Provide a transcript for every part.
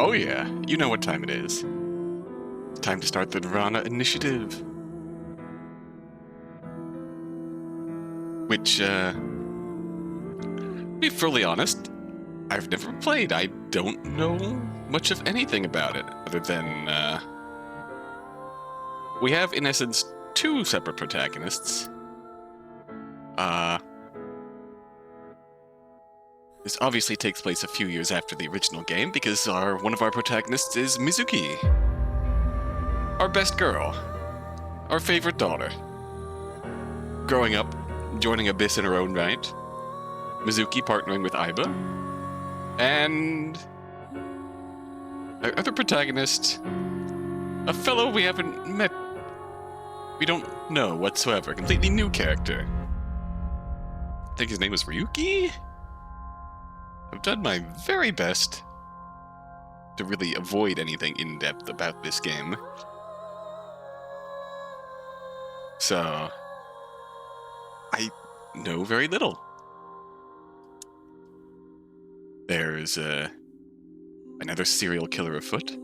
Oh yeah, you know what time it is. It's time to start the Nirvana Initiative. Which, to be fully honest, I've never played. I don't know much of anything about it, other than, we have, in essence, two separate protagonists. This obviously takes place a few years after the original game, because one of our protagonists is Mizuki. Our best girl. Our favorite daughter. Growing up, joining Abyss in her own right. Mizuki partnering with Aiba. And our other protagonist, a fellow we haven't met. We don't know whatsoever. Completely new character. I think his name was Ryuki? I've done my very best to really avoid anything in-depth about this game. So, I know very little. There's another serial killer afoot.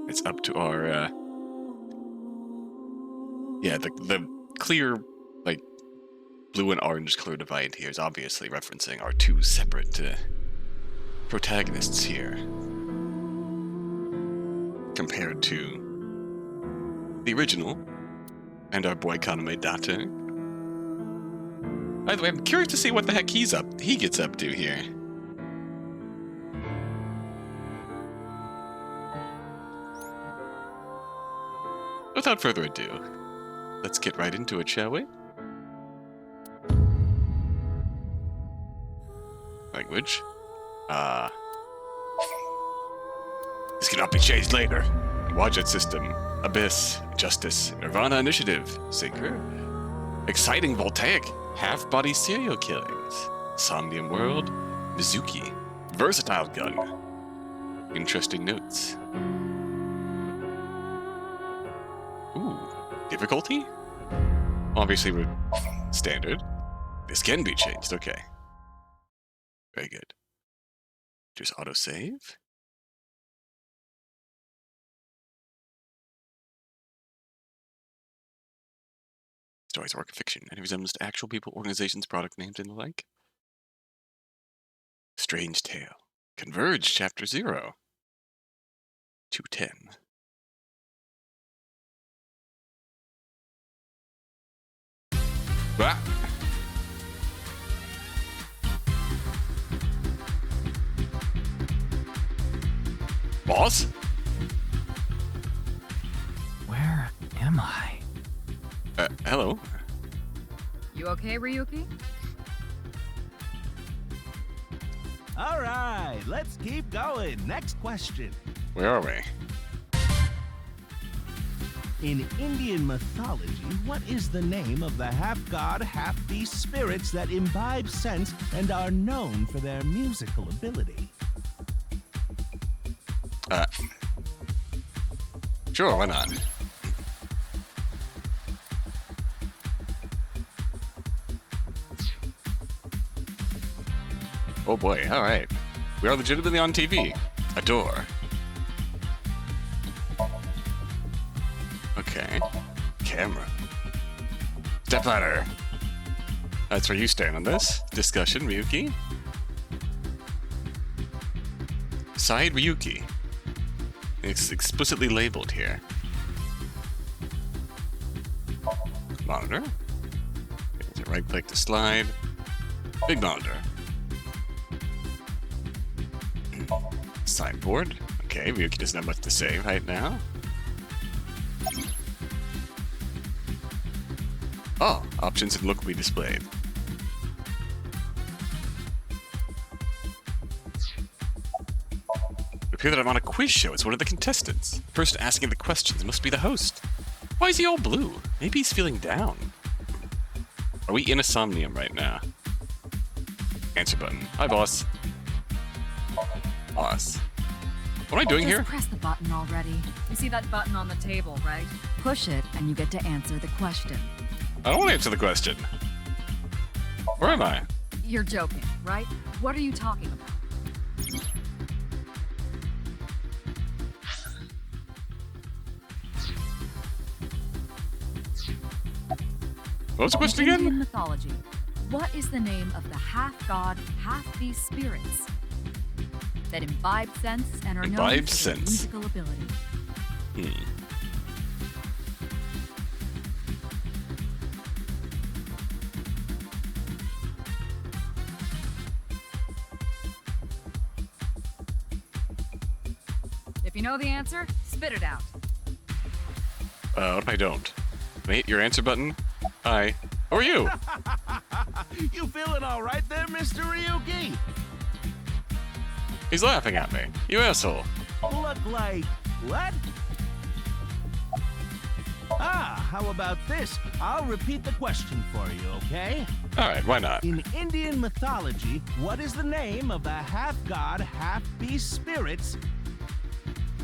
It's up to our, yeah, the clear, like, blue and orange color divide here is obviously referencing our two separate protagonists here. Compared to the original and our boy Kaname Date. By the way, I'm curious to see what the heck he gets up to here. Without further ado, let's get right into it, shall we? Language. This cannot be changed later. Wadjet system. Abyss. Justice. Nirvana Initiative. Sinker. Exciting voltaic. Half-body serial killings. Somnium World. Mizuki. Versatile gun. Interesting notes. Ooh. Difficulty? Obviously, we're standard. This can be changed. Okay. Very good. Just autosave. Stories, work of fiction. Any resemblance to actual people, organizations, product names, and the like. Strange Tale. Converge, Chapter 0. 210. Ah! Boss? Where am I? Hello? You okay, Ryuki? All right, let's keep going. Next question. Where are we? In Indian mythology, what is the name of the half-god, half-beast spirits that imbibe sense and are known for their musical ability? Sure, why not? Oh boy, alright. We are legitimately on TV. A door. Okay. Camera. Stepladder. That's where you stand on this. Discussion, Ryuki. Side Ryuki. It's explicitly labeled here. Monitor. Right click to slide. Big monitor. Sideboard. Okay, Ryuki doesn't have much to say right now. Oh, options and look will be displayed. It appears that I'm on a quiz show as one of the contestants. The person asking the questions must be the host. Why is he all blue? Maybe he's feeling down. Are we in a Somnium right now? Answer button. Hi, boss. Boss. What am I doing here? Just press the button already. You see that button on the table, right? Push it, and you get to answer the question. I don't want to answer the question. Where am I? You're joking, right? What are you talking about? What was the question In Indian again? mythology, what is the name of the half-god, half-beast spirits that imbibe sense and are known Imbibe for their sense. musical ability? If you know the answer, spit it out. What if I don't? Can I hit your answer button? Hi. How are you? You feeling all right there, Mr. Ryuki? He's laughing at me. You asshole. Look like what? How about this? I'll repeat the question for you, okay? Alright, why not? In Indian mythology, what is the name of the half-god, half-beast spirits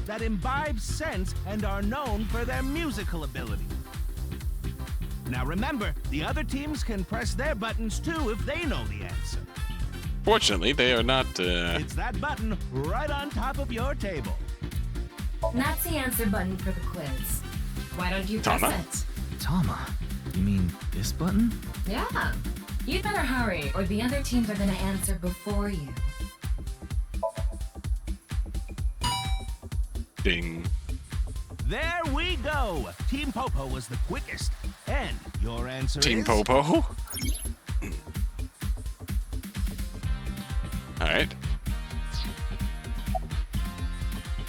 that imbibe sense and are known for their musical ability? Now remember, the other teams can press their buttons too if they know the answer. Fortunately, they are not, It's that button right on top of your table. That's the answer button for the quiz. Why don't you press Tama? it? Tama? You mean this button? Yeah. You'd better hurry, or the other teams are gonna answer before you. ding. There we go. Team Popo was the quickest. And your answer Team is... Popo. Alright.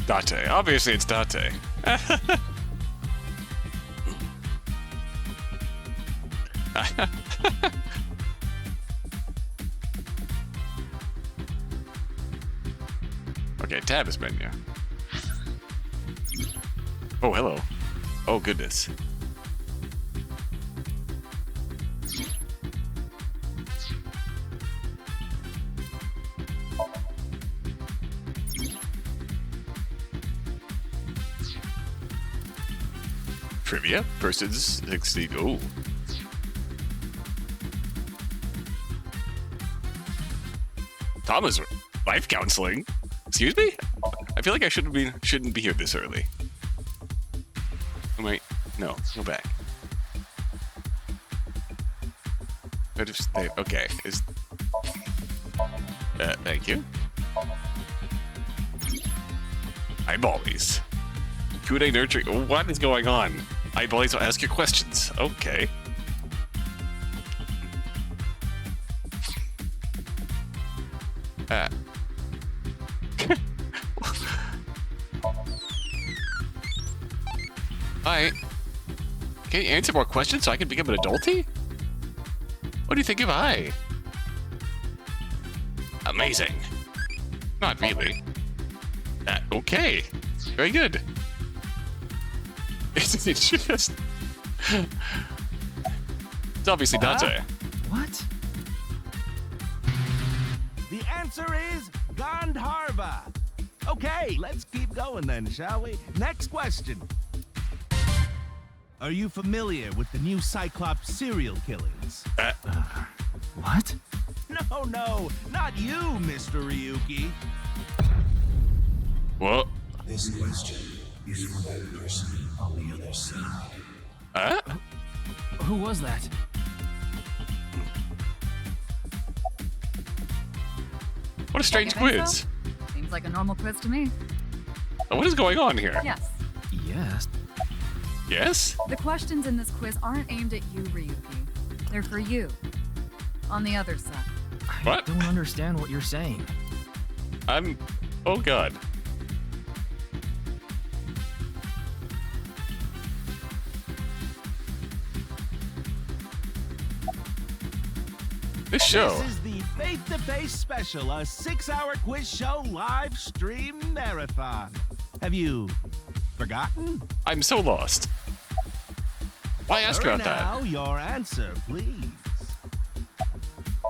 Date. Obviously it's Date. Okay, tab is menu. Oh, hello. Oh, goodness. Trivia? Persons succeed. Oh. Tama's life counseling. Excuse me? I feel like I shouldn't be here this early. Oh, wait. No, go back. Okay. Thank you. Eyeballies. Kude nurturing. What is going on? Eyeballies will ask your questions. Okay. Hi. Can you answer more questions so I can become an adultie? What do you think of I? Amazing. Not really. Okay. Very good. It's just... It's obviously Dante. What? The answer is Gandharva. Okay, let's keep going then, shall we? Next question. Are you familiar with the new Cyclops serial killings? What? No, not you, Mr. Ryuki. What? This question is for that person on the other side. Who was that? What a strange You think quiz. so? Seems like a normal quiz to me. What is going on here? Yes. Yes. Yes? The questions in this quiz aren't aimed at you, Ryuki. They're for you. On the other side. I What? don't understand what you're saying. Oh god. This show. This is the Face-to-Face Special, a 6-hour quiz show live stream marathon. Have you forgotten? I'm so lost. Why ask Hurry about now, that? your answer, please.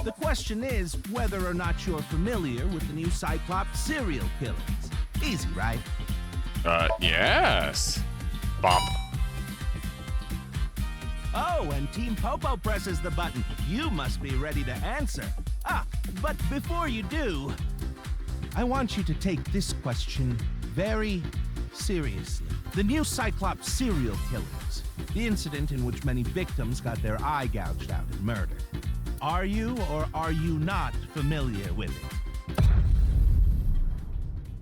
The question is whether or not you're familiar with the new Cyclops serial killings. Easy, right? Yes. Bop. Oh, and Team Popo presses the button. You must be ready to answer. But before you do, I want you to take this question very seriously. The new Cyclops serial killings. The incident in which many victims got their eye gouged out and murdered. Are you or are you not familiar with it?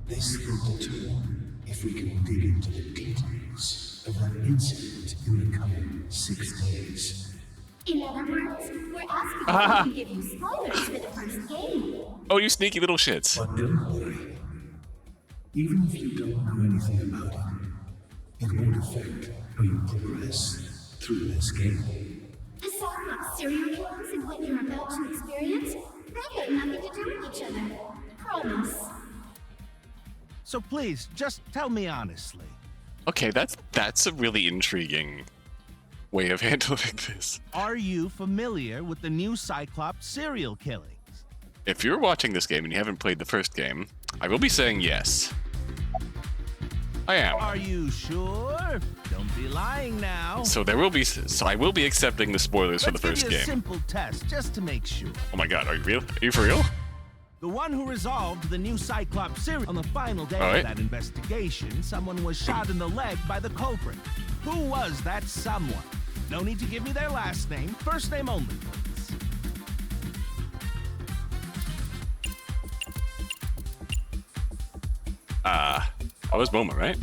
This will determine if we can dig into the details of that incident in the coming 6 days. In other words, we're asking if we can give you spoilers for the first game. Oh, you sneaky little shits. But don't worry. Even if you don't know anything about it, it won't affect how you progress through this game. Aside from serial killers and what you're about to experience, they have nothing to do with each other. Promise. So please, just tell me honestly. Okay, that's a really intriguing way of handling this. Are you familiar with the new Cyclops serial killings? If you're watching this game and you haven't played the first game, I will be saying yes. I am. Are you sure? Don't be lying now. So I will be accepting the spoilers for the first Let's give you a game. simple test just to make sure. Oh my god, are you real? Are you for real? The one who resolved the new Cyclops series. On the final day All right. of that investigation, someone was shot in the leg by the culprit. Who was that someone? No need to give me their last name. First name only, please. That was Moma, right?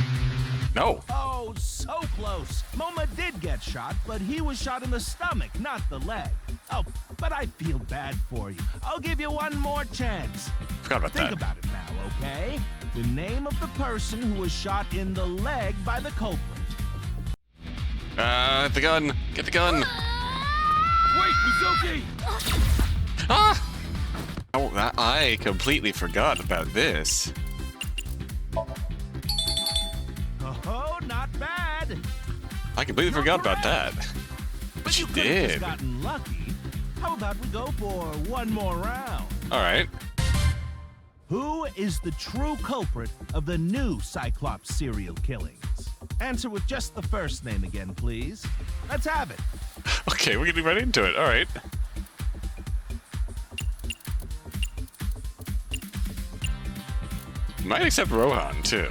No. Oh, so close. Moma did get shot, but he was shot in the stomach, not the leg. Oh, but I feel bad for you. I'll give you one more chance. Forgot about Think that. about it now, okay? The name of the person who was shot in the leg by the culprit. The gun. Get the gun. Wait, Mizuki! Ah! Oh, I completely forgot about this. Oh, not bad. I completely forgot about that. But you you could have just did. gotten lucky. How about we go for one more round? All right. Who is the true culprit of the new Cyclops serial killings? Answer with just the first name again, please. Let's have it. Okay, we're getting right into it. All right. Might accept Rohan too.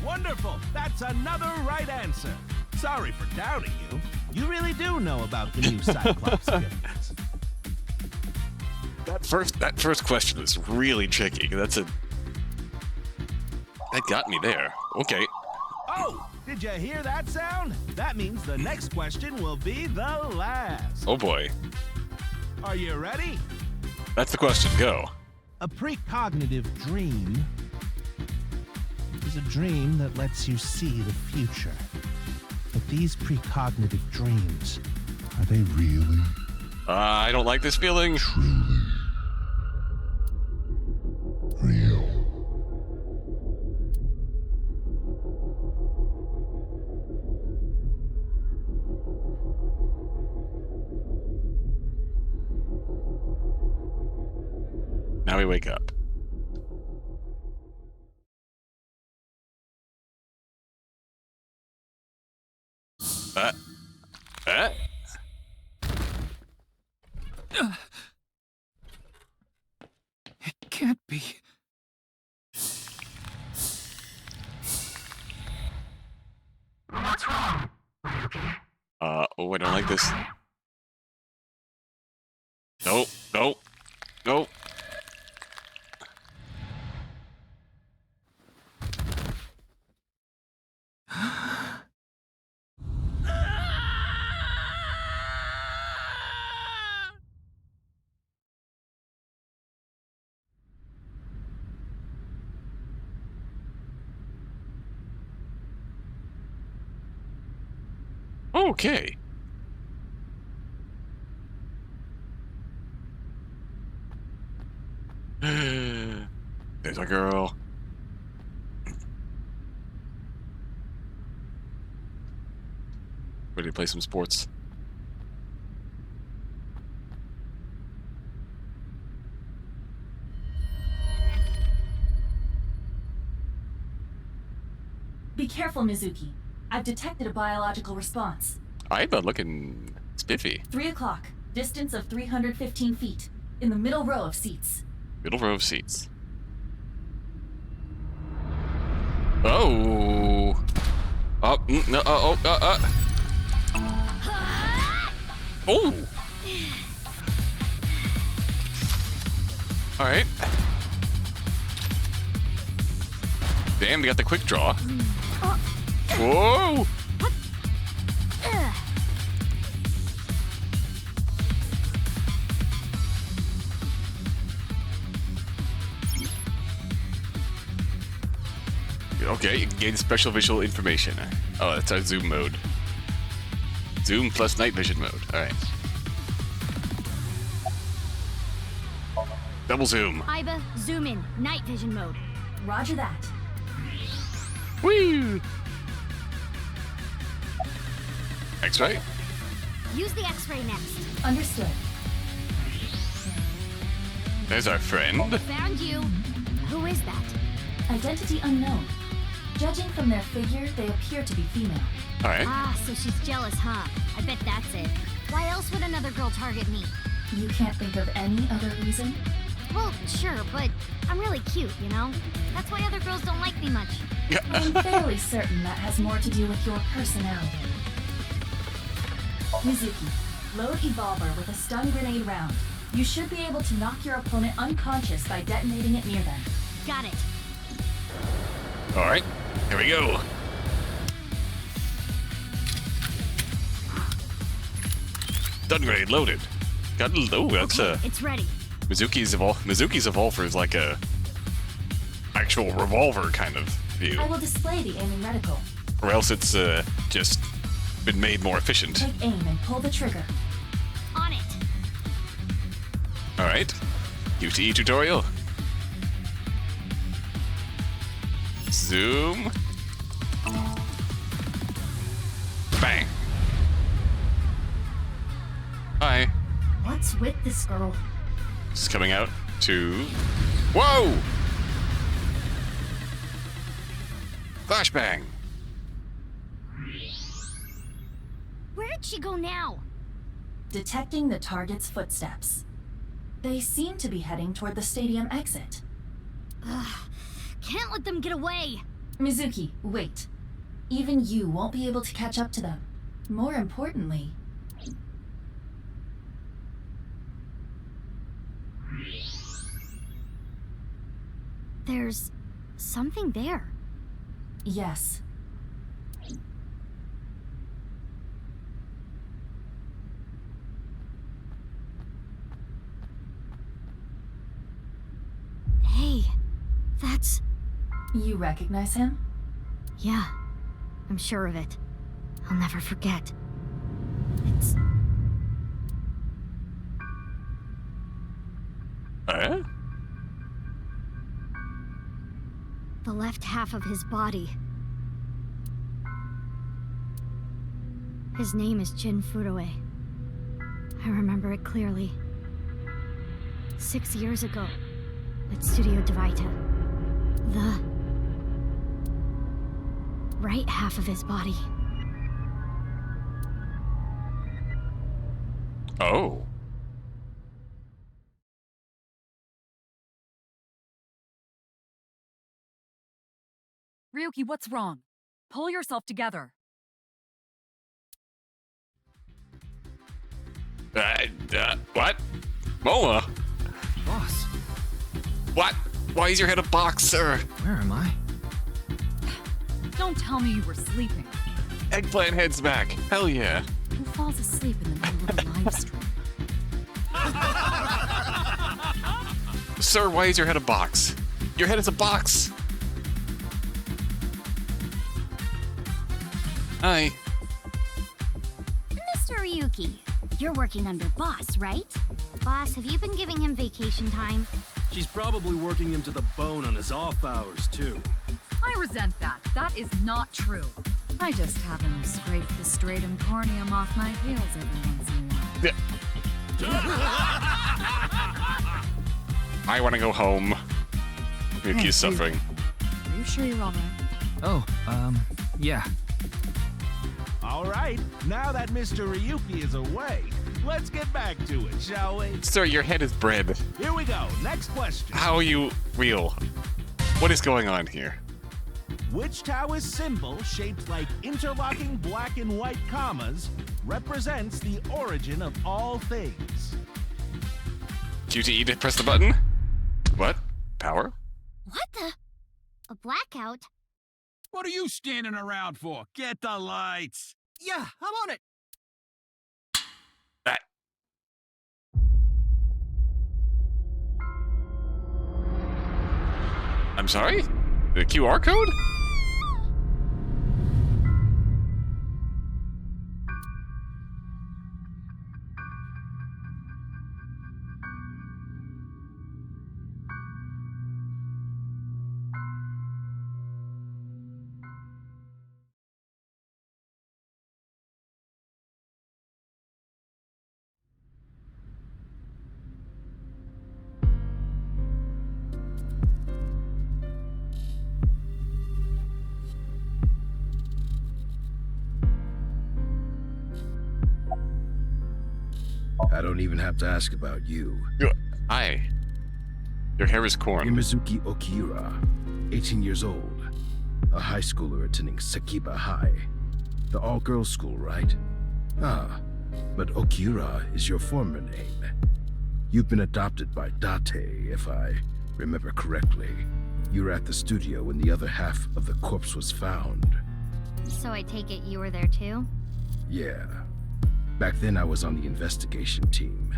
Wonderful. That's another right answer. Sorry for doubting you. You really do know about the new Cyclops killings. That first question was really tricky. That got me there. Okay. Oh, did you hear that sound? That means the next question will be the last. Oh boy. Are you ready? That's the question. Go. A precognitive dream is a dream that lets you see the future. But these precognitive dreams, Are they really? I don't like this feeling. Truly? Real? Now we wake up. It can't be. Oh, I don't like this. Nope, nope, nope. Okay. There's our girl. Ready to play some sports? Be careful, Mizuki. I've detected a biological response. Aiba looking spiffy. 3 o'clock. Distance of 315 feet. In the middle row of seats. Middle row of seats. Oh. Oh, no, Oh! Alright. Damn, we got the quick draw. Whoa! Okay, gain special visual information. Oh, that's our zoom mode. Zoom plus night vision mode. Alright. Double zoom. Aiba, zoom in. Night vision mode. Roger that. Woo! X-ray? Use the X-ray next. Understood. There's our friend. Found you. Who is that? Identity unknown. Judging from their figure, they appear to be female. Alright. Ah, so she's jealous, huh? I bet that's it. Why else would another girl target me? You can't think of any other reason? Well, sure, but I'm really cute, you know? That's why other girls don't like me much. I'm fairly certain that has more to do with your personality. Mizuki, load Evolver with a stun grenade round. You should be able to knock your opponent unconscious by detonating it near them. Got it. Alright. Here we go. Stun grenade loaded. Got that's It's ready. Mizuki's evolver is like a actual revolver kind of view. I will display the aiming reticle. Or else it's just been made more efficient. Take aim and pull the trigger. On it. Alright. QTE tutorial. Zoom. Bang. Hi. What's with this girl? This is coming out to... Whoa! Flashbang. Where did she go now? Detecting the target's footsteps. They seem to be heading toward the stadium exit. Ugh. Can't let them get away. Mizuki, wait. Even you won't be able to catch up to them. More importantly... There's something there. Yes. Hey, that's... You recognize him? Yeah, I'm sure of it. I'll never forget. It's... the left half of his body. His name is Jin Furue. I remember it clearly. 6 years ago, at Studio Divita. The right half of his body. Oh. Ryuki, what's wrong? Pull yourself together. What? Moa? Boss, What? Why is your head a box, sir? where am I? Don't tell me you were sleeping. Eggplant head's back. Hell yeah. Who falls asleep in the middle of a live stream? Sir, why is your head a box? Your head is a box. Hi. Mr. Ryuki, you're working under Boss, right? Boss, have you been giving him vacation time? She's probably working him to the bone on his off hours, too. I resent that. That is not true. I just have him scrape the stratum corneum off my heels every once in a while. I want to go home. Yuki's suffering. Are you sure you're alright? Oh, yeah. All right, now that Mr. Ryuki is away, let's get back to it, shall we? Sir, your head is bread. Here we go. Next question. How are you real? What is going on here? Which Taoist symbol, shaped like interlocking black and white commas, represents the origin of all things? QTE to press the button? What? Power? What the? A blackout? What are you standing around for? Get the lights. Yeah, I'm on it. That. I'm sorry? The QR code? I don't even have to ask about you. Hi. Your hair is You're corn. Mizuki Okira, 18 years old, a high schooler attending Sekiba High, the all-girls school, right? Ah, but Okira is your former name. You've been adopted by Date, if I remember correctly. You were at the studio when the other half of the corpse was found. So I take it you were there too? Yeah. Back then I was on the investigation team.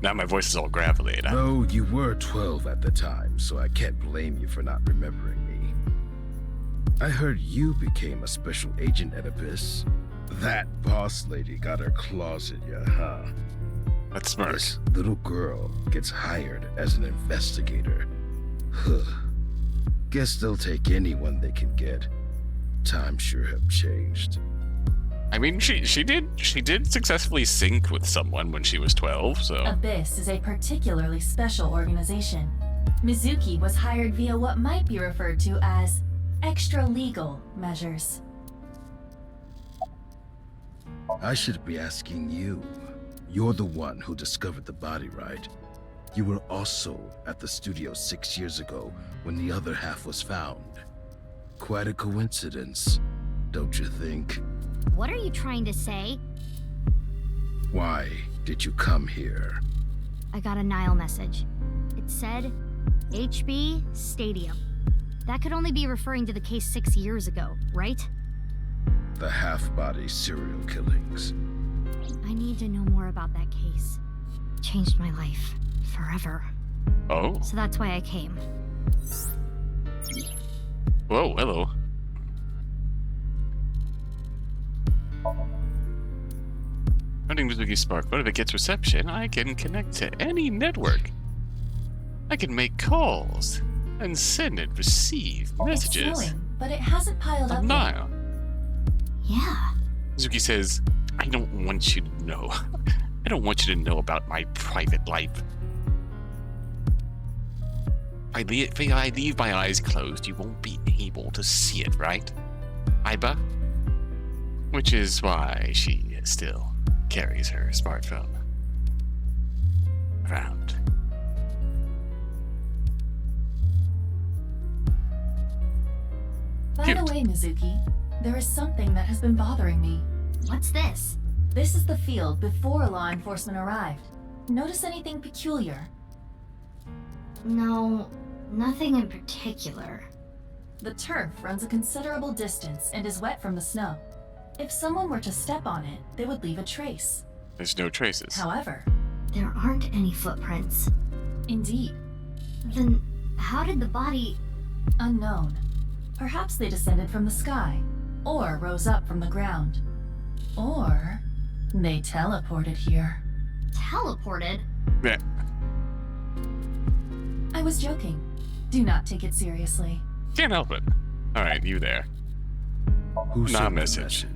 Now my voice is all gravelly. And Though you were 12 at the time, so I can't blame you for not remembering me. I heard you became a special agent at Abyss. That boss lady got her claws in you, huh? That's smart. This little girl gets hired as an investigator. Huh. Guess they'll take anyone they can get. Times sure have changed. I mean, she did successfully sync with someone when she was 12, so... Abyss is a particularly special organization. Mizuki was hired via what might be referred to as extra-legal measures. I should be asking you. You're the one who discovered the body, right? You were also at the studio 6 years ago when the other half was found. Quite a coincidence, don't you think? What are you trying to say? Why did you come here? I got a Nile message. It said, HB Stadium. That could only be referring to the case 6 years ago, right? The half-body serial killings. I need to know more about that case. Changed my life. Forever. Oh. So that's why I came. Whoa, hello. Finding Mizuki Spark, but if it gets reception, I can connect to any network. I can make calls and send and receive messages. It's slowing, but it hasn't piled up yet. Nile. Yeah. Mizuki says, I don't want you to know. I don't want you to know about my private life. If I leave my eyes closed, you won't be able to see it, right? Aiba? Which is why she still carries her smartphone around. By the way, Mizuki, there is something that has been bothering me. What's this? This is the field before law enforcement arrived. Notice anything peculiar? No, nothing in particular. The turf runs a considerable distance and is wet from the snow. If someone were to step on it, they would leave a trace. There's no traces. However, There aren't any footprints. indeed, Then how did the body... unknown. Perhaps they descended from the sky, or rose up from the ground. Or they teleported here. teleported? Yeah. I was joking. Do not take it seriously. Can't help it. Alright, you there. Who Not sent the message.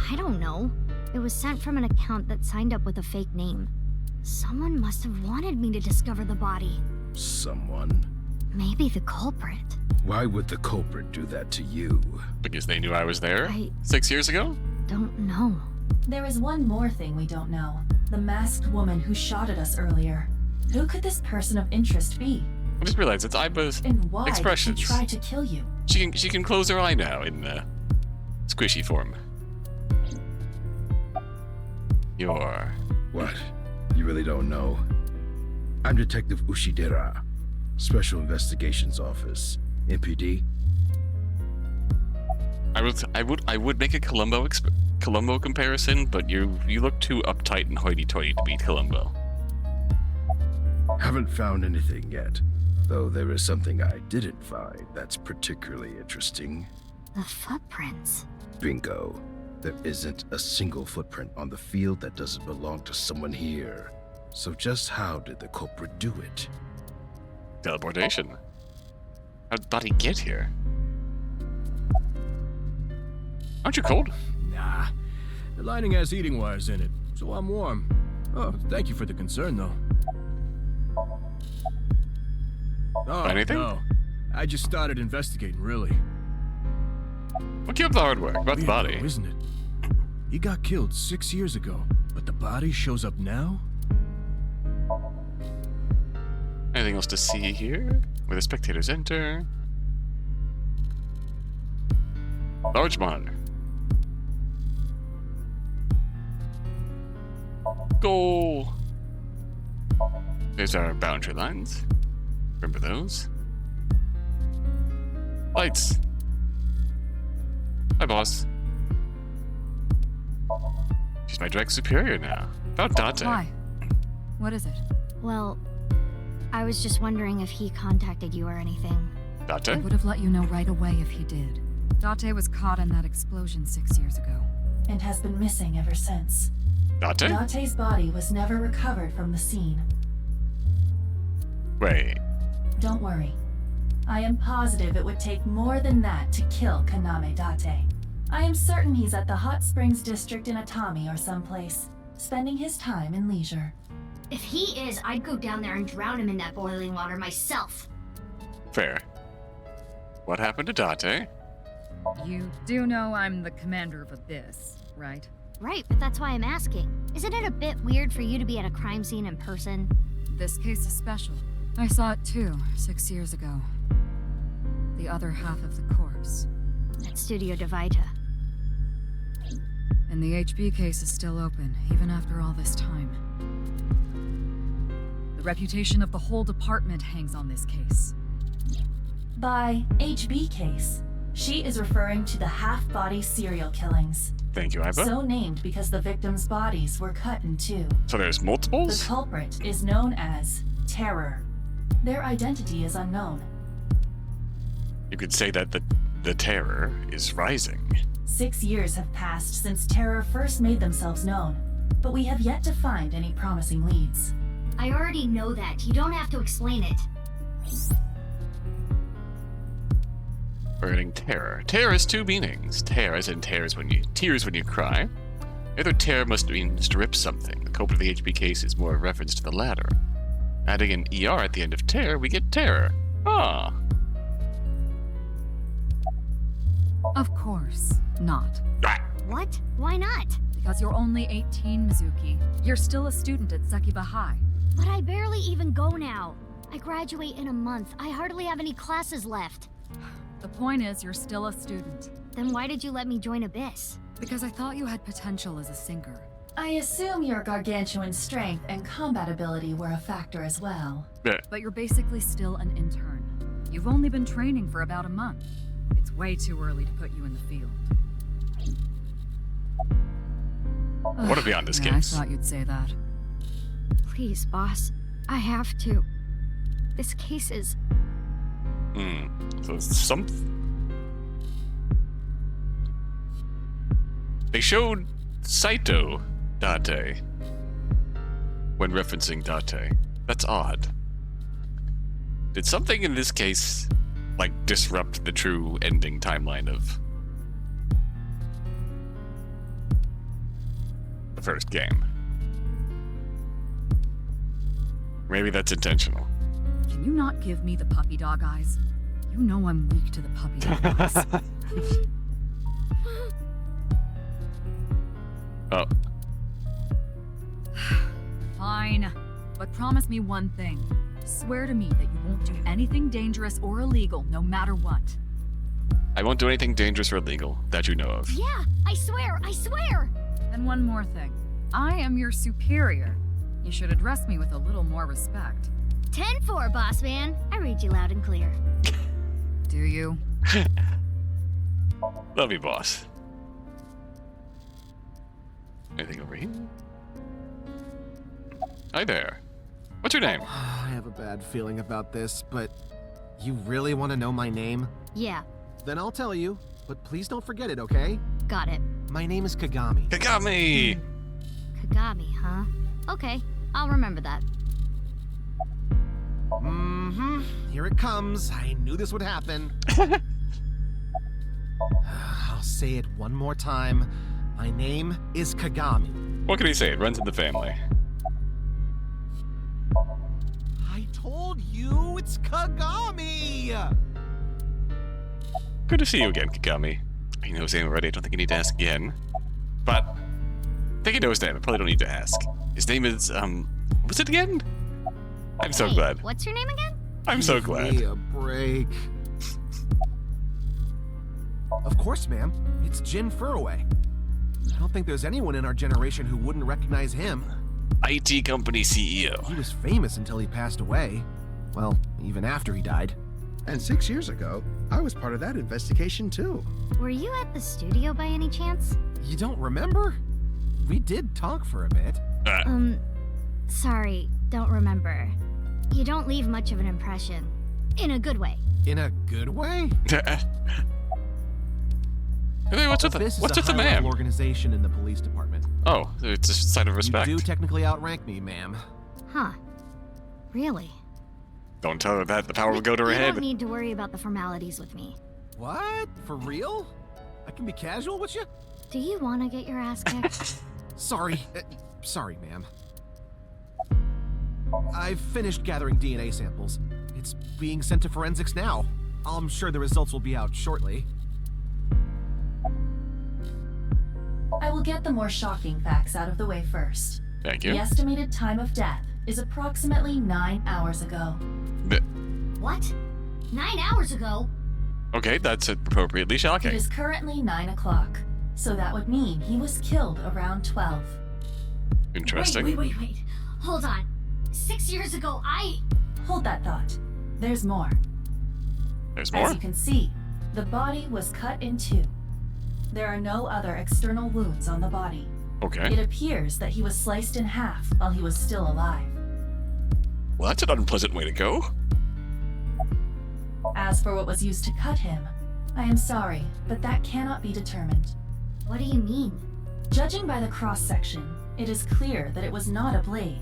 I don't know. It was sent from an account that signed up with a fake name. Someone must have wanted me to discover the body. Someone? Maybe the culprit. Why would the culprit do that to you? Because they knew I was there I 6 years ago? don't know. There is one more thing we don't know. The masked woman who shot at us earlier. Who could this person of interest be? I just realized it's Aiba's And why expressions. did she try to kill you? She can close her eye now in squishy form. You're... What? You really don't know? I'm Detective Ushidera, Special Investigations Office, MPD. I would make a Columbo comparison, but you look too uptight and hoity-toity to be Columbo. Haven't found anything yet, though there is something I didn't find that's particularly interesting. The footprints. Bingo. There isn't a single footprint on the field that doesn't belong to someone here. So just how did the culprit do it? Teleportation. How'd the body get here? Aren't you cold? Nah. The lining has heating wires in it, so I'm warm. Oh, thank you for the concern, though. Oh, Anything? no. I just started investigating, really. Well, keep up the hard work. About the Weird, body. though, isn't it? He got killed 6 years ago, but the body shows up now? Anything else to see here? Where the spectators enter. Large monitor. Goal. There's our boundary lines. Remember those? Lights. Hi, boss. She's my direct superior now. About Dante. Why? What is it? Well, I was just wondering if he contacted you or anything. I Dante? would have let you know right away if he did. Date was caught in that explosion 6 years ago. And has been missing ever since. Dante? Date's body was never recovered from the scene. Wait. Don't worry. I am positive it would take more than that to kill Kaname Date. I am certain he's at the Hot Springs District in Atami or someplace, spending his time in leisure. If he is, I'd go down there and drown him in that boiling water myself. Fair. What happened to Dante? You do know I'm the commander of Abyss, right? Right, but that's why I'm asking. Isn't it a bit weird for you to be at a crime scene in person? This case is special. I saw it too, 6 years ago. The other half of the corpse. At Studio Devita. And the HB case is still open, even after all this time. The reputation of the whole department hangs on this case. By HB case, she is referring to the half-body serial killings. Thank you, Aiba. So named because the victims' bodies were cut in two. So there's The multiples? culprit is known as Terror. Their identity is unknown. You could say that the terror is rising. 6 years have passed since Terror first made themselves known, but we have yet to find any promising leads. I already know that. You don't have to explain it. We're getting terror. Terror has two meanings. Terror as in tears when you cry. The other terror must mean to rip something. The culprit of the HB case is more a reference to the latter. Adding an ER at the end of terror, we get terror. Ah. Of course not. Ah. What? Why not? Because you're only 18, Mizuki. You're still a student at Sekiba High. But I barely even go now. I graduate in a month. I hardly have any classes left. The point is, you're still a student. Then why did you let me join Abyss? Because I thought you had potential as a sinker. I assume your gargantuan strength and combat ability were a factor as well. But you're basically still an intern. You've only been training for about a month. It's way too early to put you in the field. What are beyond this Yeah, case? I thought you'd say that. Please, boss. I have to. This case is... So they showed Saito Date when referencing Date. That's odd. Did something in this case, like, disrupt the true ending timeline of the first game? Maybe that's intentional. Can you not give me the puppy dog eyes? You know I'm weak to the puppy dog eyes. Oh. Fine. But promise me one thing. Swear to me that you won't do anything dangerous or illegal, no matter what. I won't do anything dangerous or illegal that you know of. Yeah, I swear, I swear! And one more thing. I am your superior. You should address me with a little more respect. 10-4, boss man. I read you loud and clear. Do you? Love you, boss. Anything over here? Hi there. What's your name? I have a bad feeling about this, but you really want to know my name? Yeah, Then I'll tell you, but please don't forget it, okay? got it. My name is Kagami. Kagami! Kagami, huh? Okay, I'll remember that. Mm-hmm. Here it comes. I knew this would happen. I'll say it one more time. My name is Kagami. What can he say? It runs in the family. I told you it's Kagami! Good to see you again, Kagami. He knows his name already. I don't think I need to ask again. But I think he knows his name. I probably don't need to ask. His name is, what's it again? I'm so Hey, glad. What's your name again? I'm so Give glad. me a break. Of course, ma'am. It's Jin Furroway. I don't think there's anyone in our generation who wouldn't recognize him. IT company CEO. He was famous until he passed away. Well, even after he died. And 6 years ago, I was part of that investigation too. Were you at the studio by any chance? You don't remember? We did talk for a bit. Sorry, don't remember. You don't leave much of an impression. In a good way. In a good way? Hey, what's with This the is a man? high-level organization in the police department. Oh, it's a sign of respect. You do technically outrank me, ma'am. Huh. Really? Don't tell her that. The power will go to her You head. don't need to worry about the formalities with me. What? For real? I can be casual with you? Do you want to get your ass kicked? Sorry. Sorry, ma'am. I've finished gathering DNA samples. It's being sent to forensics now. I'm sure the results will be out shortly. I will get the more shocking facts out of the way first. Thank you. The estimated time of death is approximately 9 hours ago. What? 9 hours ago? Okay, that's appropriately It shocking. is currently 9 o'clock, so that would mean he was killed around 12. Interesting. Wait. Hold on. 6 years ago, Hold that thought. There's more. There's more? As you can see, the body was cut in two. There are no other external wounds on the body. Okay. It appears that he was sliced in half while he was still alive. Well, that's an unpleasant way to go. As for what was used to cut him, I am sorry, but that cannot be determined. What do you mean? Judging by the cross-section, it is clear that it was not a blade.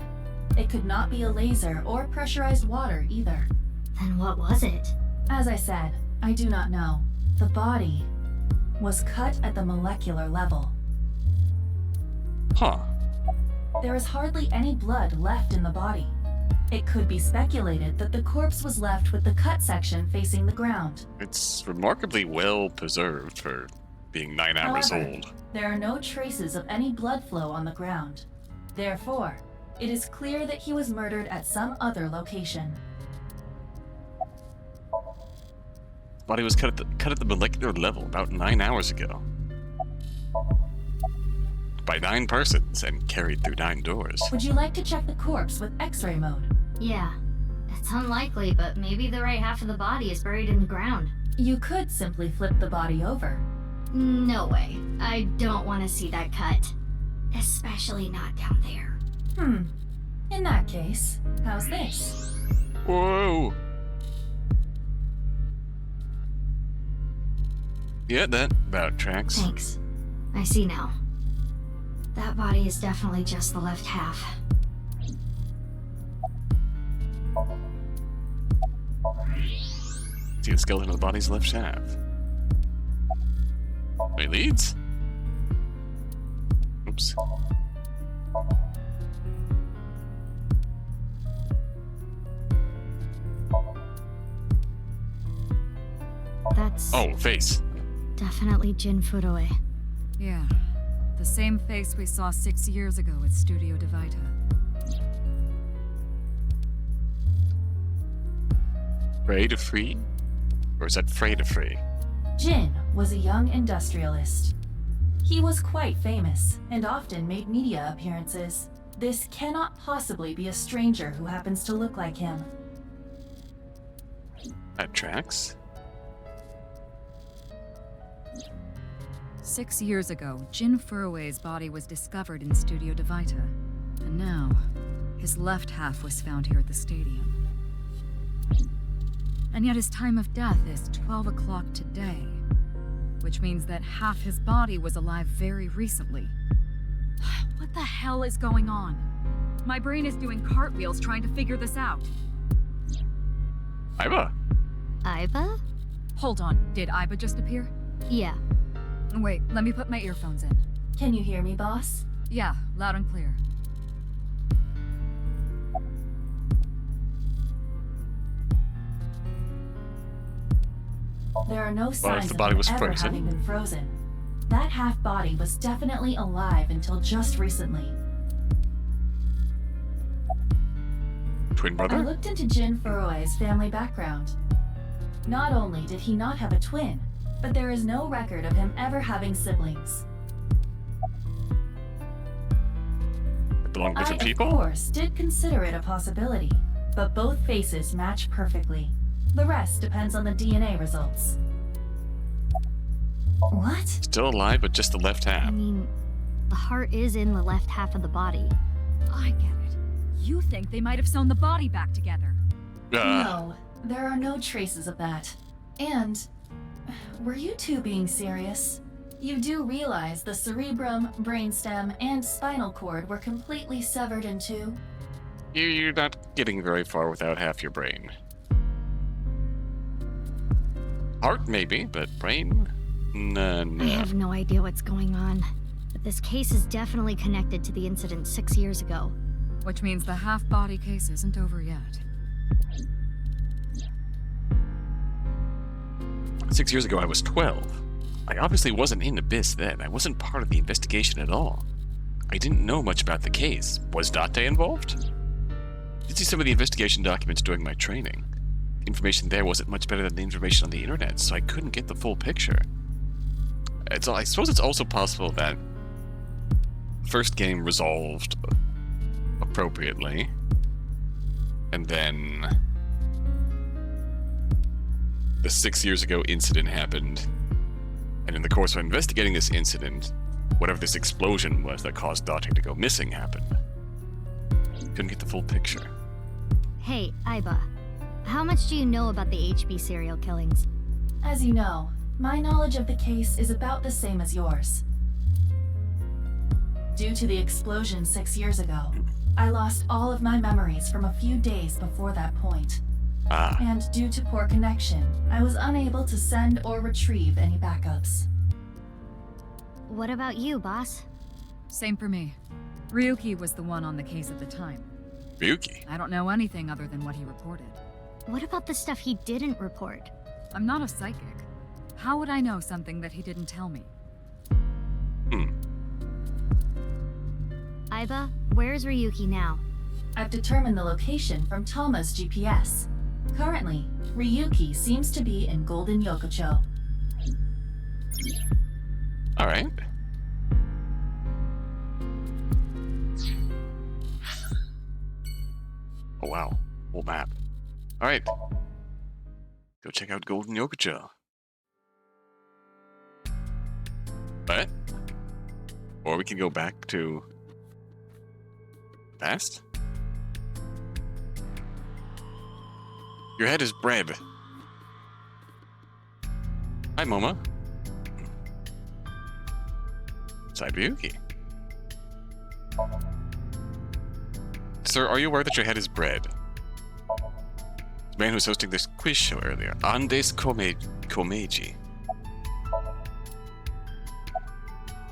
It could not be a laser or pressurized water either. Then what was it? As I said, I do not know. The body was cut at the molecular level. Huh. There is hardly any blood left in the body. It could be speculated that the corpse was left with the cut section facing the ground. It's remarkably well preserved for being 9 hours However, old. there are no traces of any blood flow on the ground. Therefore, it is clear that he was murdered at some other location. Body was cut at the molecular level about 9 hours ago. By 9 persons and carried through 9 doors. Would you like to check the corpse with X-ray mode? Yeah. It's unlikely, but maybe the right half of the body is buried in the ground. You could simply flip the body over. No way. I don't want to see that cut. Especially not down there. In that case, how's this? Whoa! Yeah, that about tracks. Thanks. I see now. That body is definitely just the left half. See the skeleton of the body's left half. Wait, leads? Oops. That's Oh, face. definitely Jin Furroway. Yeah. The same face we saw 6 years ago at Studio Divita. Frey to free? Or is that Frey to free? Jin was a young industrialist. He was quite famous and often made media appearances. This cannot possibly be a stranger who happens to look like him. That tracks. 6 years ago, Jin Furue's body was discovered in Studio Devita. And now, his left half was found here at the stadium. And yet his time of death is 12 o'clock today, which means that half his body was alive very recently. What the hell is going on? My brain is doing cartwheels trying to figure this out. Aiba? Aiba? Hold on, did Aiba just appear? Yeah. Wait, let me put my earphones in. Can you hear me, boss? Yeah, loud and clear. There are no signs the of body him was ever frozen. having been frozen. That half-body was definitely alive until just recently. Twin I brother? looked into Jin Furue's family background. Not only did he not have a twin, but there is no record of him ever having siblings. They belong to I, different of people? course, did consider it a possibility, but both faces match perfectly. The rest depends on the DNA results. What? Still alive, but just the left I half. mean, the heart is in the left half of the body. I get it. You think they might have sewn the body back together. No, there are no traces of that. And, were you two being serious? You do realize the cerebrum, brainstem, and spinal cord were completely severed in two? You're not getting very far without half your brain. Heart, maybe, but brain? No. I have no idea what's going on. But this case is definitely connected to the incident 6 years ago. Which means the half-body case isn't over yet. 6 years ago, I was 12. I obviously wasn't in Abyss then. I wasn't part of the investigation at all. I didn't know much about the case. Was Date involved? I did see some of the investigation documents during my training. The information there wasn't much better than the information on the internet, so I couldn't get the full picture. I suppose it's also possible that the first game resolved appropriately, and then the 6 years ago incident happened, and in the course of investigating this incident, whatever this explosion was that caused Date to go missing happened. Couldn't get the full picture. Hey, Aiba. How much do you know about the HB serial killings? As you know, my knowledge of the case is about the same as yours. Due to the explosion 6 years ago, I lost all of my memories from a few days before that point. And due to poor connection, I was unable to send or retrieve any backups. What about you, boss? Same for me. Ryuki was the one on the case at the time. Ryuki? I don't know anything other than what he reported. What about the stuff he didn't report? I'm not a psychic. How would I know something that he didn't tell me? Aiba, where's Ryuki now? I've determined the location from Tama's GPS. Currently, Ryuki seems to be in Golden Yokocho. Alright. Oh wow, whole map. Alright. Go check out Golden Yokocho. But, or we can go back to past. Your head is bread. Hi, Moma. Side Ryuki. Sir, are you aware that your head is bread? The man who was hosting this quiz show earlier, Andes Komeiji.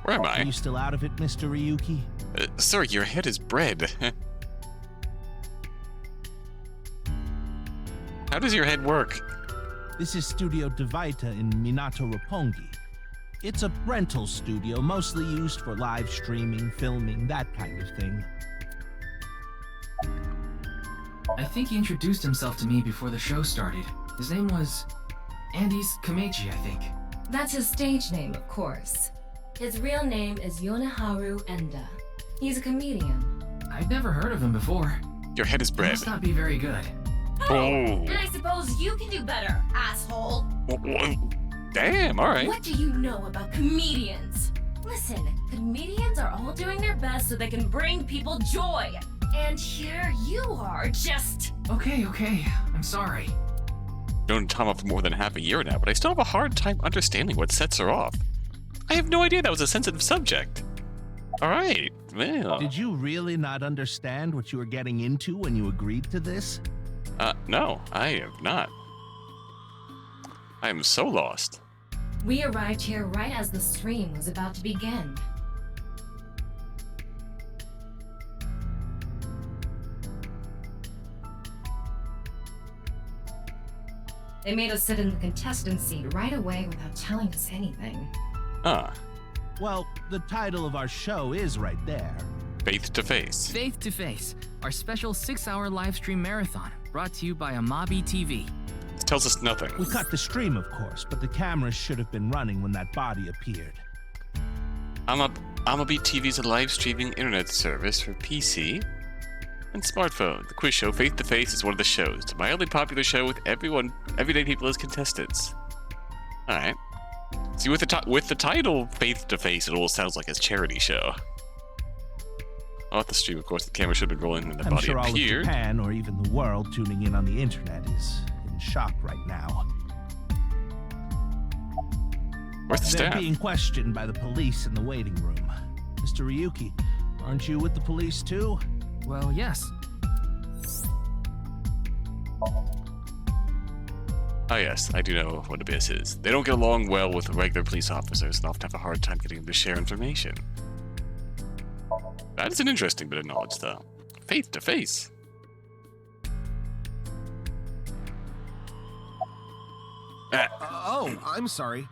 Where am Are I? you still out of it, Mr. Ryuki? Sir, your head is bread. How does your head work? This is Studio Devita in Minato Roppongi. It's a rental studio mostly used for live streaming, filming, that kind of thing. I think he introduced himself to me before the show started. His name was Andes Komeiji, I think. That's his stage name, of course. His real name is Yoneharu Enda. He's a comedian. I've never heard of him before. Your head is He bread. must not be very good. Oh. And I suppose you can do better, asshole. Damn, alright. What do you know about comedians? Listen, comedians are all doing their best so they can bring people joy. And here you are, just... Okay, I'm sorry. Known Tama for more than half a year now, but I still have a hard time understanding what sets her off. I have no idea that was a sensitive subject. Alright, well... Did you really not understand what you were getting into when you agreed to this? No, I have not. I am so lost. We arrived here right as the stream was about to begin. They made us sit in the contestant seat right away without telling us anything. Well, the title of our show is right there. Faith to Face. Faith to Face, our special 6-hour live stream marathon, brought to you by Amabi TV. This tells us nothing. We cut the stream, of course, but the cameras should have been running when that body appeared. Amabi TV is a live streaming internet service for PC and smartphone. The quiz show Faith to Face is one of the shows. It's a mildly popular show with everyday people as contestants. Alright. See, with the title Faith to Face, it all sounds like a charity show. Off the stream, of course, the camera should have been rolling when the I'm body sure all of appeared. Japan, or even the world tuning in on the internet, is in shock right now. Where's the They're staff? being questioned by the police in the waiting room. Mr. Ryuki, aren't you with the police too? Well, yes. Oh yes, I do know what Abyss is. They don't get along well with regular police officers and often have a hard time getting them to share information. That is an interesting bit of knowledge, though. Faith to Face. Oh, I'm sorry.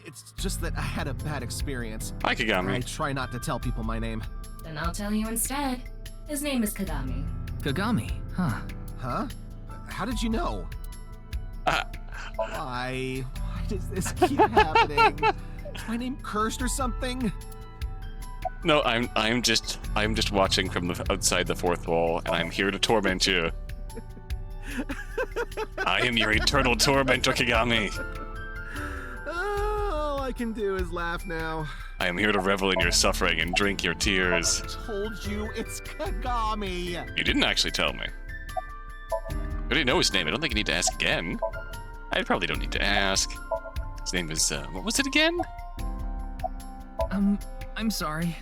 It's just that I had a bad experience. Hi, Kagami. I try not to tell people my name. Then I'll tell you instead. His name is Kagami. Kagami, huh? Huh? How did you know? Why does this keep happening? Is my name cursed or something? No, I'm just watching from the outside the fourth wall, and I'm here to torment you. I am your eternal tormentor, Kagami. All I can do is laugh now. I am here to revel in your suffering and drink your tears. I told you, it's Kagami. You didn't actually tell me. I already know his name. I don't think you need to ask again. I probably don't need to ask. His name is, what was it again? I'm sorry.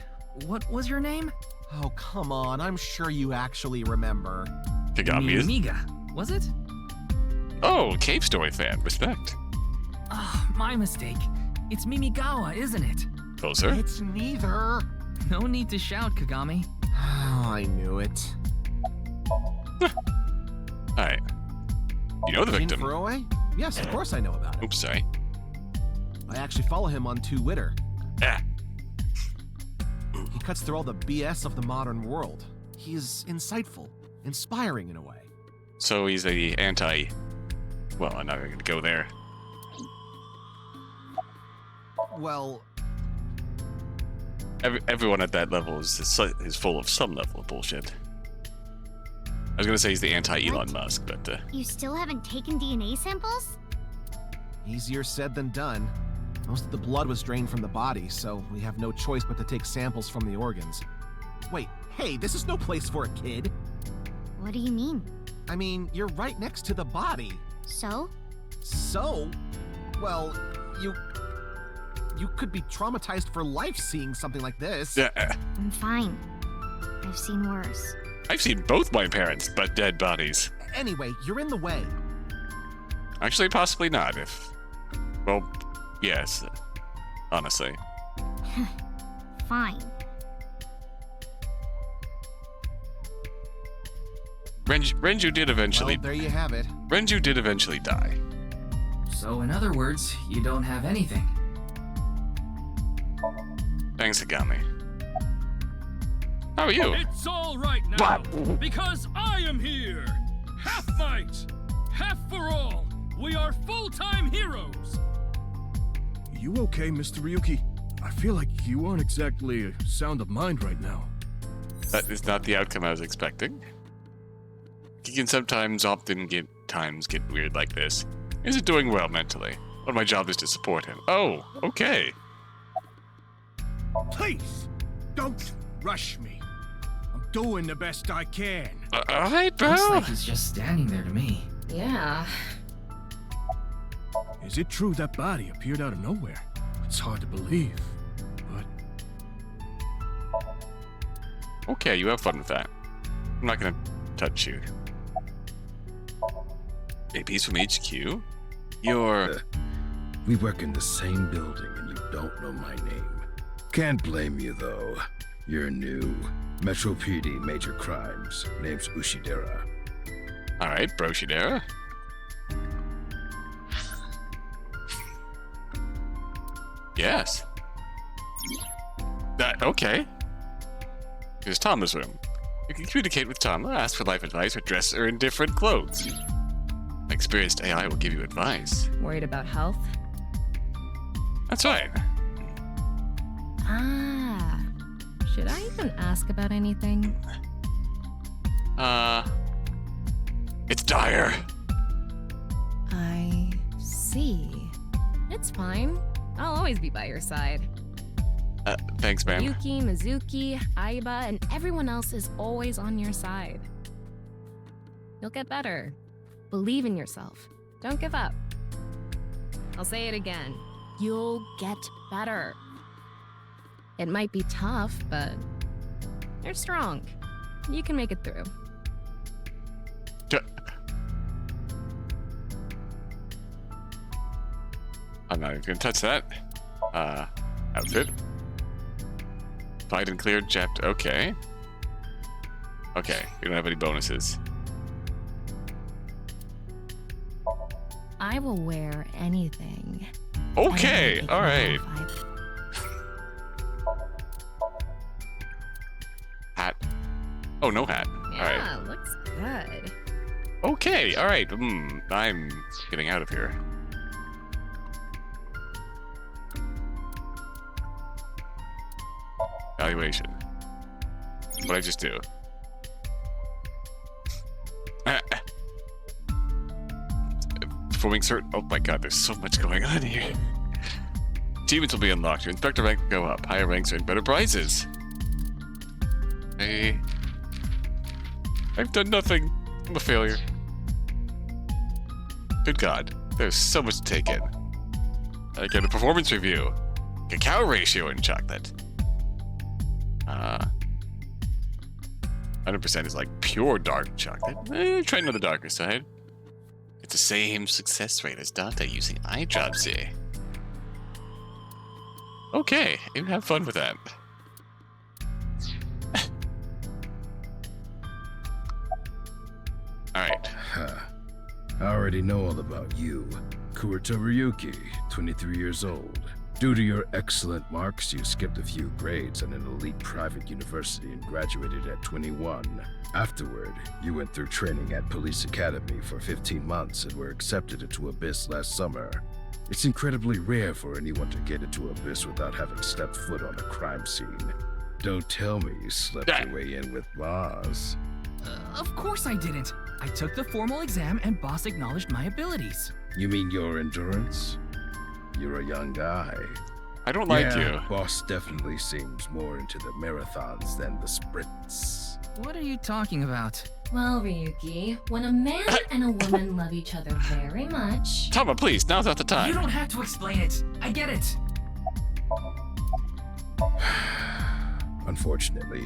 What was your name? Oh, come on. I'm sure you actually remember. Kagami is... Miga, was it? Oh, Cave Story fan. Respect. Ah, my mistake. It's Mimigawa, isn't it? Closer. It's neither. No need to shout, Kagami. Oh, I knew it. Alright. You know the victim. Furroway? Yes, of course I know about it. Oops, sorry. I actually follow him on Twitter. Ah. He cuts through all the BS of the modern world. He's insightful, inspiring in a way. So he's the anti... Well, I'm not even going to go there. Well... Everyone at that level is full of some level of bullshit. I was going to say he's the anti-Elon Musk, but... You still haven't taken DNA samples? Easier said than done. Most of the blood was drained from the body, so we have no choice but to take samples from the organs. Wait, hey, this is no place for a kid. What do you mean? I mean, you're right next to the body. So? So? Well, you could be traumatized for life seeing something like this. I'm fine. I've seen worse. I've seen both my parents, but dead bodies. Anyway, you're in the way. Actually, possibly not, if... Well, yes. Honestly. Fine. Renju did eventually... Well, there you have it. Renju did eventually die. So, in other words, you don't have anything. Thanks, Kagami. How are you? It's all right now, because I am here! Half might! Half for all! We are full-time heroes! you okay, Mr. Ryuki? I feel like you aren't exactly sound of mind right now. That is not the outcome I was expecting. He can often get weird like this. Is it doing well mentally? Well, my job is to support him. Oh, okay. Please, don't rush me. I'm doing the best I can. Alright, bro. Looks like he's just standing there to me. Yeah. Is it true that body appeared out of nowhere? It's hard to believe, but... Okay, you have fun with that. I'm not gonna touch you. AP's from HQ? You're... We work in the same building and you don't know my name. Can't blame you, though. You're new. Metro PD, major crimes. Name's Ushidera. Alright, Broshidera. Yes. Okay. Here's Tama's room. You can communicate with Tama, ask for life advice, or dress her in different clothes. An experienced AI will give you advice. Worried about health? That's right. Ah. Should I even ask about anything? It's dire. I see. It's fine. I'll always be by your side. Thanks, ma'am. Ryuki, Mizuki, Aiba, and everyone else is always on your side. You'll get better. Believe in yourself. Don't give up. I'll say it again. You'll get better. It might be tough, but you're strong. You can make it through. I'm not even gonna touch that. Outfit. Fight and cleared chapter. Okay. Okay, we don't have any bonuses. I will wear anything. Okay, alright. Hat. Oh, no hat. Yeah, Alright. looks good. Okay, alright. I'm getting out of here. Evaluation. What'd I just do? Performing certain. Oh my god, there's so much going on here. Achievements will be unlocked. Your inspector rank will go up. Higher ranks earn better prizes. Hey. I've done nothing. I'm a failure. Good god. There's so much to take in. I get a performance review. Cacao ratio in chocolate. 100% is like pure dark chocolate. Try another darker side. It's the same success rate as Dante using eye drops here. Okay, you have fun with that. Alright. I already know all about you. Kurito Ryuki, 23 years old. Due to your excellent marks, you skipped a few grades at an elite private university and graduated at 21. Afterward, you went through training at Police Academy for 15 months and were accepted into Abyss last summer. It's incredibly rare for anyone to get into Abyss without having stepped foot on a crime scene. Don't tell me you slept your way in with Boss. Of course I didn't. I took the formal exam and Boss acknowledged my abilities. You mean your endurance? You're a young guy. I don't like you. Boss definitely seems more into the marathons than the sprints. What are you talking about? Well, Ryuki, when a man and a woman love each other very much... Tama, please, now's not the time. You don't have to explain it. I get it. Unfortunately,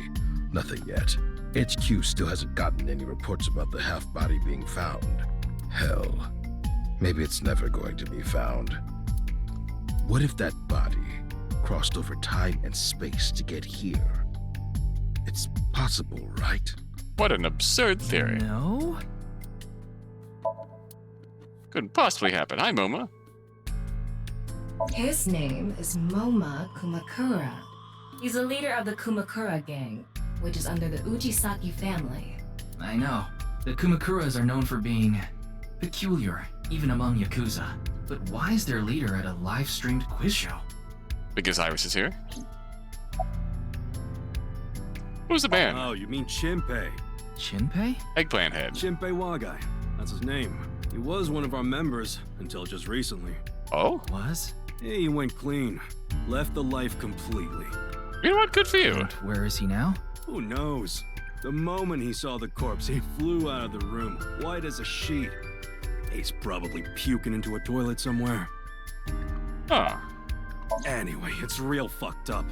nothing yet. HQ still hasn't gotten any reports about the half-body being found. Hell, maybe it's never going to be found. What if that body crossed over time and space to get here? It's possible, right? What an absurd theory. No? Couldn't possibly happen. Hi, Moma. His name is Moma Kumakura. He's a leader of the Kumakura gang, which is under the Ujisaki family. I know. The Kumakuras are known for being peculiar, even among Yakuza. But why is their leader at a live-streamed quiz show? Because Iris is here. Who's the band? Oh, you mean Shinpei. Shinpei? Eggplant Head. Shinpei Wagai. That's his name. He was one of our members until just recently. Oh? Was? Yeah, he went clean. Left the life completely. You know what? Good for you. And where is he now? Who knows? The moment he saw the corpse, he flew out of the room, white as a sheet. He's probably puking into a toilet somewhere. Huh. Anyway, it's real fucked up.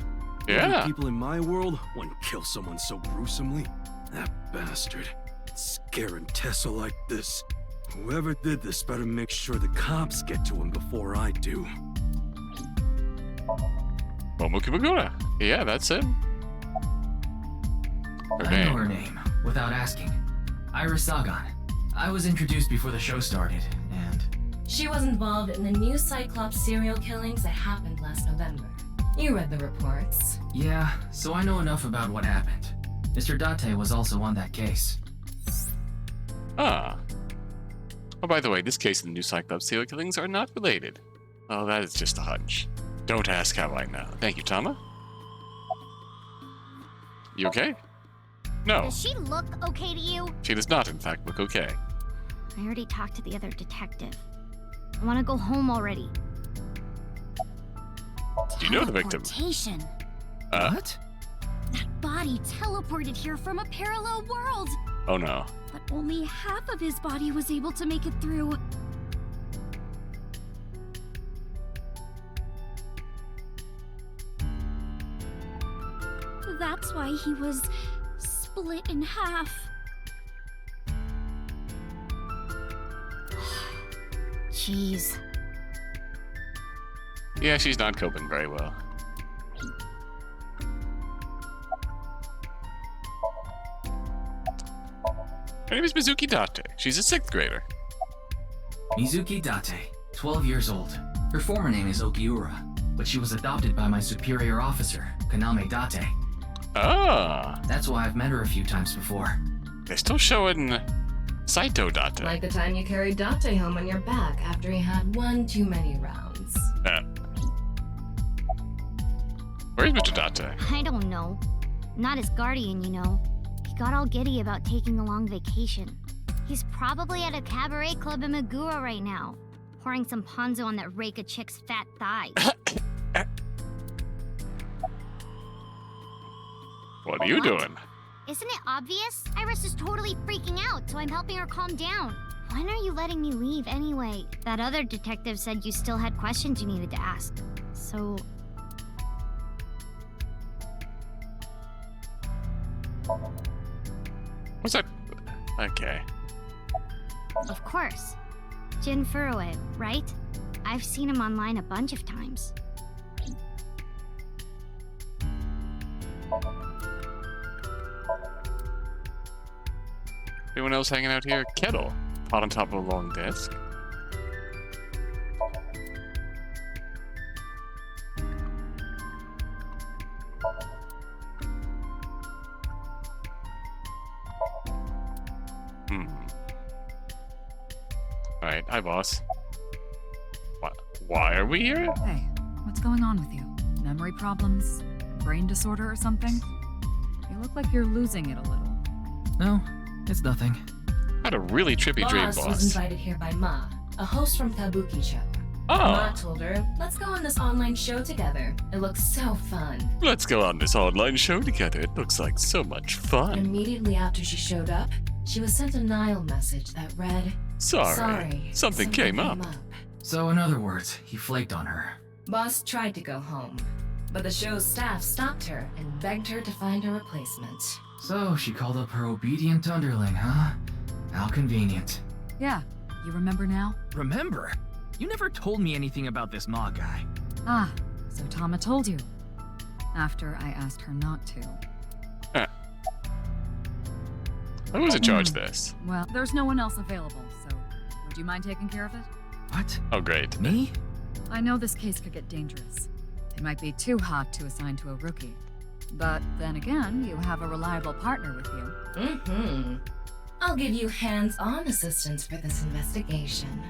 Yeah. Even people in my world wouldn't kill someone so gruesomely. That bastard. Scaring Tessa like this. Whoever did this better make sure the cops get to him before I do. Momoki Magura. Yeah, that's it. Her I name. know her name, without asking. Iris Sagan. I was introduced before the show started, and... She was involved in the new Cyclops serial killings that happened last November. You read the reports. Yeah, so I know enough about what happened. Mr. Date was also on that case. Ah. Oh, by the way, this case and the new Cyclops serial killings are not related. Oh, that is just a hunch. Don't ask how I know. Thank you, Tama. You okay? No, Does she look okay to you? she does not, in fact, look okay. I already talked to the other detective. I want to go home already. Do you know the victim? Teleportation. What? That body teleported here from a parallel world. Oh no. But only half of his body was able to make it through. That's why he was split in half. Jeez. Yeah, she's not coping very well. Her name is Mizuki Date. She's a 6th grader. Mizuki Date, 12 years old. Her former name is Okiura, but she was adopted by my superior officer, Kaname Date. Ah. That's why I've met her a few times before. They're still showing Saito Date. Like the time you carried Date home on your back after he had one too many rounds. Where's Mr. Date? I don't know. Not his guardian, you know. He got all giddy about taking a long vacation. He's probably at a cabaret club in Meguro right now, pouring some ponzu on that Reika chick's fat thigh. What are you doing? Isn't it obvious? Iris is totally freaking out, so I'm helping her calm down. When are you letting me leave anyway? That other detective said you still had questions you needed to ask. So... What's that? Okay. Of course. Jin Furue, right? I've seen him online a bunch of times. Anyone else hanging out here? Kettle. Pot on top of a long desk. Alright, hi boss. Why are we here? Hey, what's going on with you? Memory problems? Brain disorder or something? You look like you're losing it a little. No, it's nothing. Had a really trippy dream, Was boss. invited here by Ma, a host from Kabuki Show. Oh. Ma told her, let's go on this online show together. It looks so fun. Let's go on this online show together. It looks like so much fun. Immediately after she showed up, she was sent a Nile message that read, Sorry. Something came up. So in other words, he flaked on her. Boss tried to go home, but the show's staff stopped her and begged her to find a replacement. So she called up her obedient underling, huh? How convenient. Yeah, you remember now? Remember? You never told me anything about this Ma guy. Ah, so Tama told you. After I asked her not to. Who's in charge of this? Well, there's no one else available, so would you mind taking care of it? What? Oh, great. Me? I know this case could get dangerous. It might be too hot to assign to a rookie. But then again, you have a reliable partner with you. I'll give you hands-on assistance for this investigation.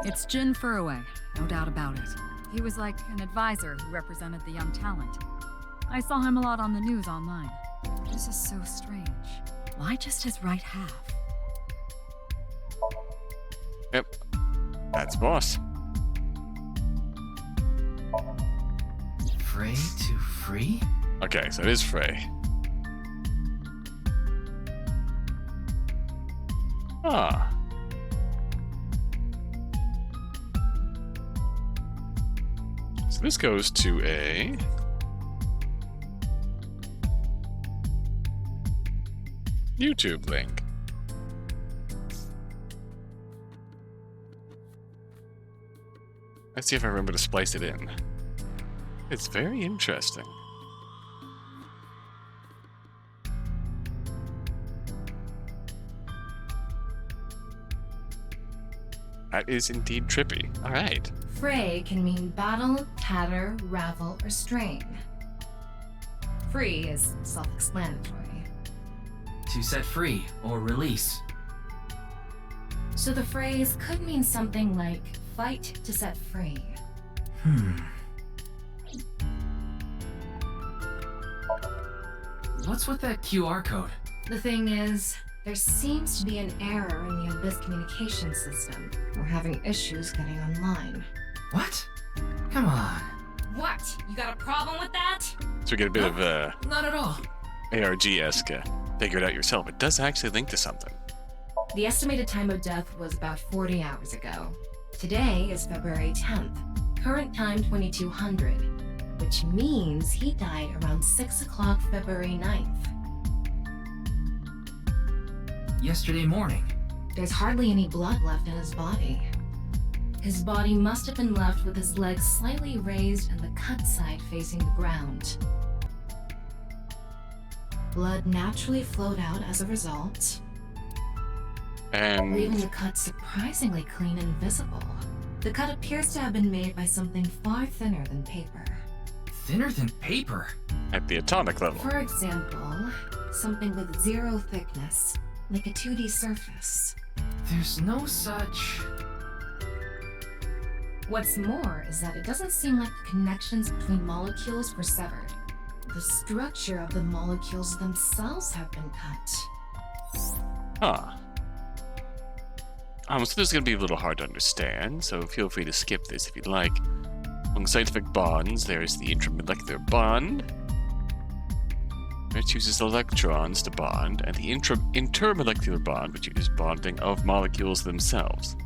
It's Jin Furue, no doubt about it. He was like an advisor who represented the young talent. I saw him a lot on the news online. This is so strange. Why just his right half? Yep. That's boss. Frey to free? Okay, so it is Frey. Ah. So this goes to a... YouTube link. Let's see if I remember to splice it in. It's very interesting. That is indeed trippy. Alright. Fray can mean battle, tatter, ravel, or strain. Free is self-explanatory. To set free or release. So the phrase could mean something like fight to set free. What's with that QR code? The thing is, there seems to be an error in the Abyss communication system. We're having issues getting online. What? Come on. What? You got a problem with that? So we get a bit of Not at all. ARG-esque figure it out yourself. It does actually link to something. The estimated time of death was about 40 hours ago. Today is February 10th. Current time 2200, which means he died around 6 o'clock February 9th. Yesterday morning. There's hardly any blood left in his body. His body must have been left with his legs slightly raised and the cut side facing the ground. Blood naturally flowed out as a result, leaving the cut surprisingly clean and visible. The cut appears to have been made by something far thinner than paper. Thinner than paper? At the atomic level. For example, something with zero thickness, like a 2D surface. There's no such... What's more is that it doesn't seem like the connections between molecules were severed. The structure of the molecules themselves have been cut. Huh. So this is going to be a little hard to understand, so feel free to skip this if you'd like. Among scientific bonds, there is the intramolecular bond, which uses electrons to bond, and the intermolecular bond, which uses bonding of molecules themselves.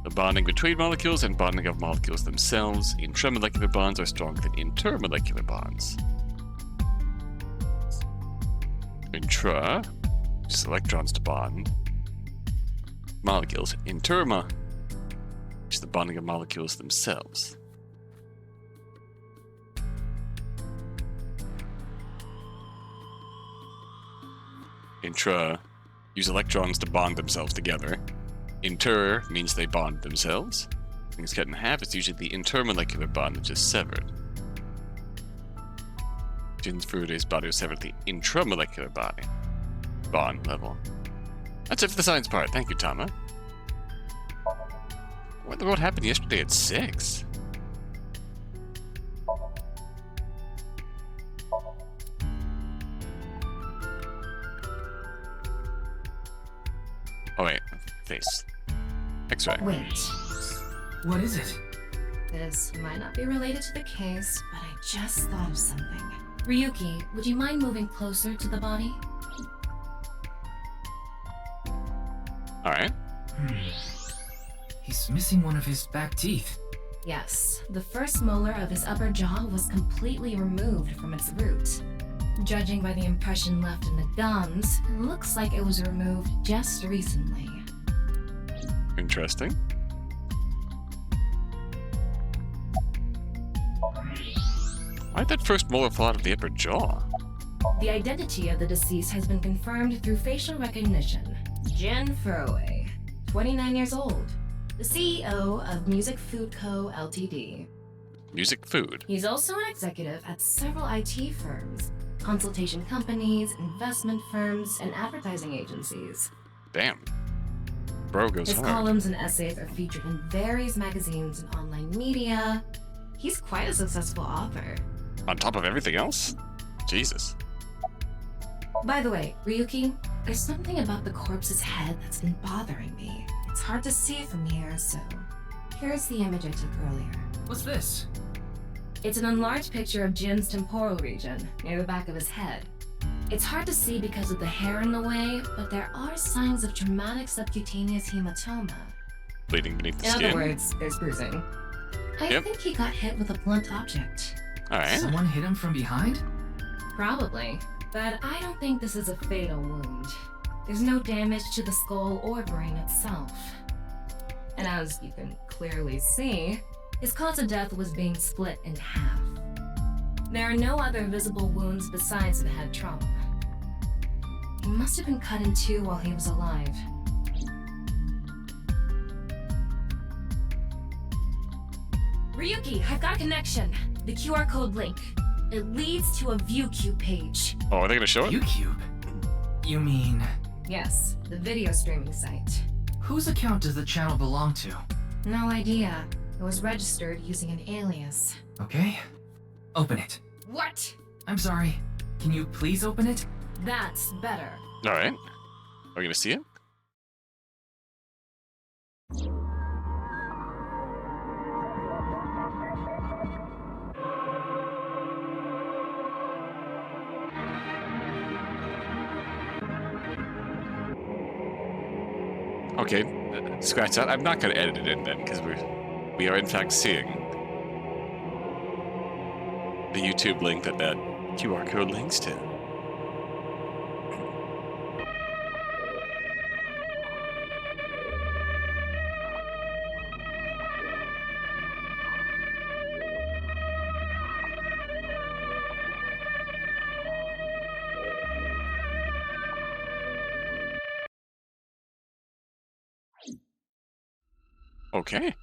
The bonding between molecules and bonding of molecules themselves, intramolecular bonds are stronger than intermolecular bonds. Intra uses electrons to bond molecules. Interma is the bonding of molecules themselves. Intra use electrons to bond themselves together. Inter means they bond themselves. Things cut in half is usually the intermolecular bond which is severed. Jin's Furude's body was severed at the intramolecular bond level. That's it for the science part. Thank you, Tama. What happened yesterday at 6? Oh wait, face. X-ray. Wait. What is it? This might not be related to the case, but I just thought of something. Ryuki, would you mind moving closer to the body? Alright. He's missing one of his back teeth. Yes, the first molar of his upper jaw was completely removed from its root. Judging by the impression left in the gums, it looks like it was removed just recently. Interesting. Why'd that first molar fall out of the upper jaw? The identity of the deceased has been confirmed through facial recognition. Jin Furue, 29 years old, the CEO of Music Food Co. Ltd. Music Food. He's also an executive at several IT firms, consultation companies, investment firms, and advertising agencies. Damn. bro goes His hard. columns and essays are featured in various magazines and online media. He's quite a successful author. On top of everything else? Jesus. By the way, Ryuki, there's something about the corpse's head that's been bothering me. It's hard to see from here, so here's the image I took earlier. What's this? It's an enlarged picture of Jin's temporal region, near the back of his head. It's hard to see because of the hair in the way, but there are signs of traumatic subcutaneous hematoma. Bleeding beneath the In skin. other words, there's bruising. I think he got hit with a blunt object. Alright. Someone hit him from behind? Probably, but I don't think this is a fatal wound. There's no damage to the skull or brain itself. And as you can clearly see, his cause of death was being split in half. There are no other visible wounds besides the head trauma. He must have been cut in two while he was alive. Ryuki, I've got a connection. The QR code link. It leads to a ViewCube page. Oh, are they gonna show it? ViewCube? You mean... Yes, the video streaming site. Whose account does the channel belong to? No idea. It was registered using an alias. Okay. Open it. What? I'm sorry. Can you please open it? That's better. Alright. Are we gonna see it? Okay, scratch that. I'm not gonna edit it in then, because we are in fact seeing the YouTube link that QR code links to. Okay.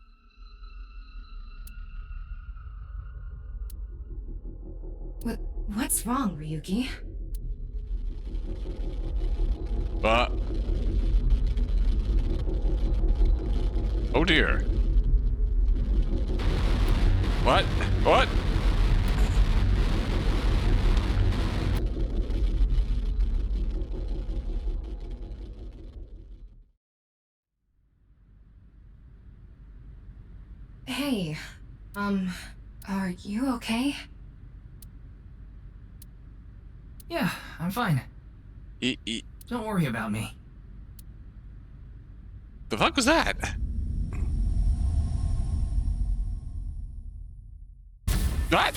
What's wrong, Ryuki? Oh dear. What? What? Hey, are you okay? Yeah, I'm fine. The Don't worry about me. fuck was that? What?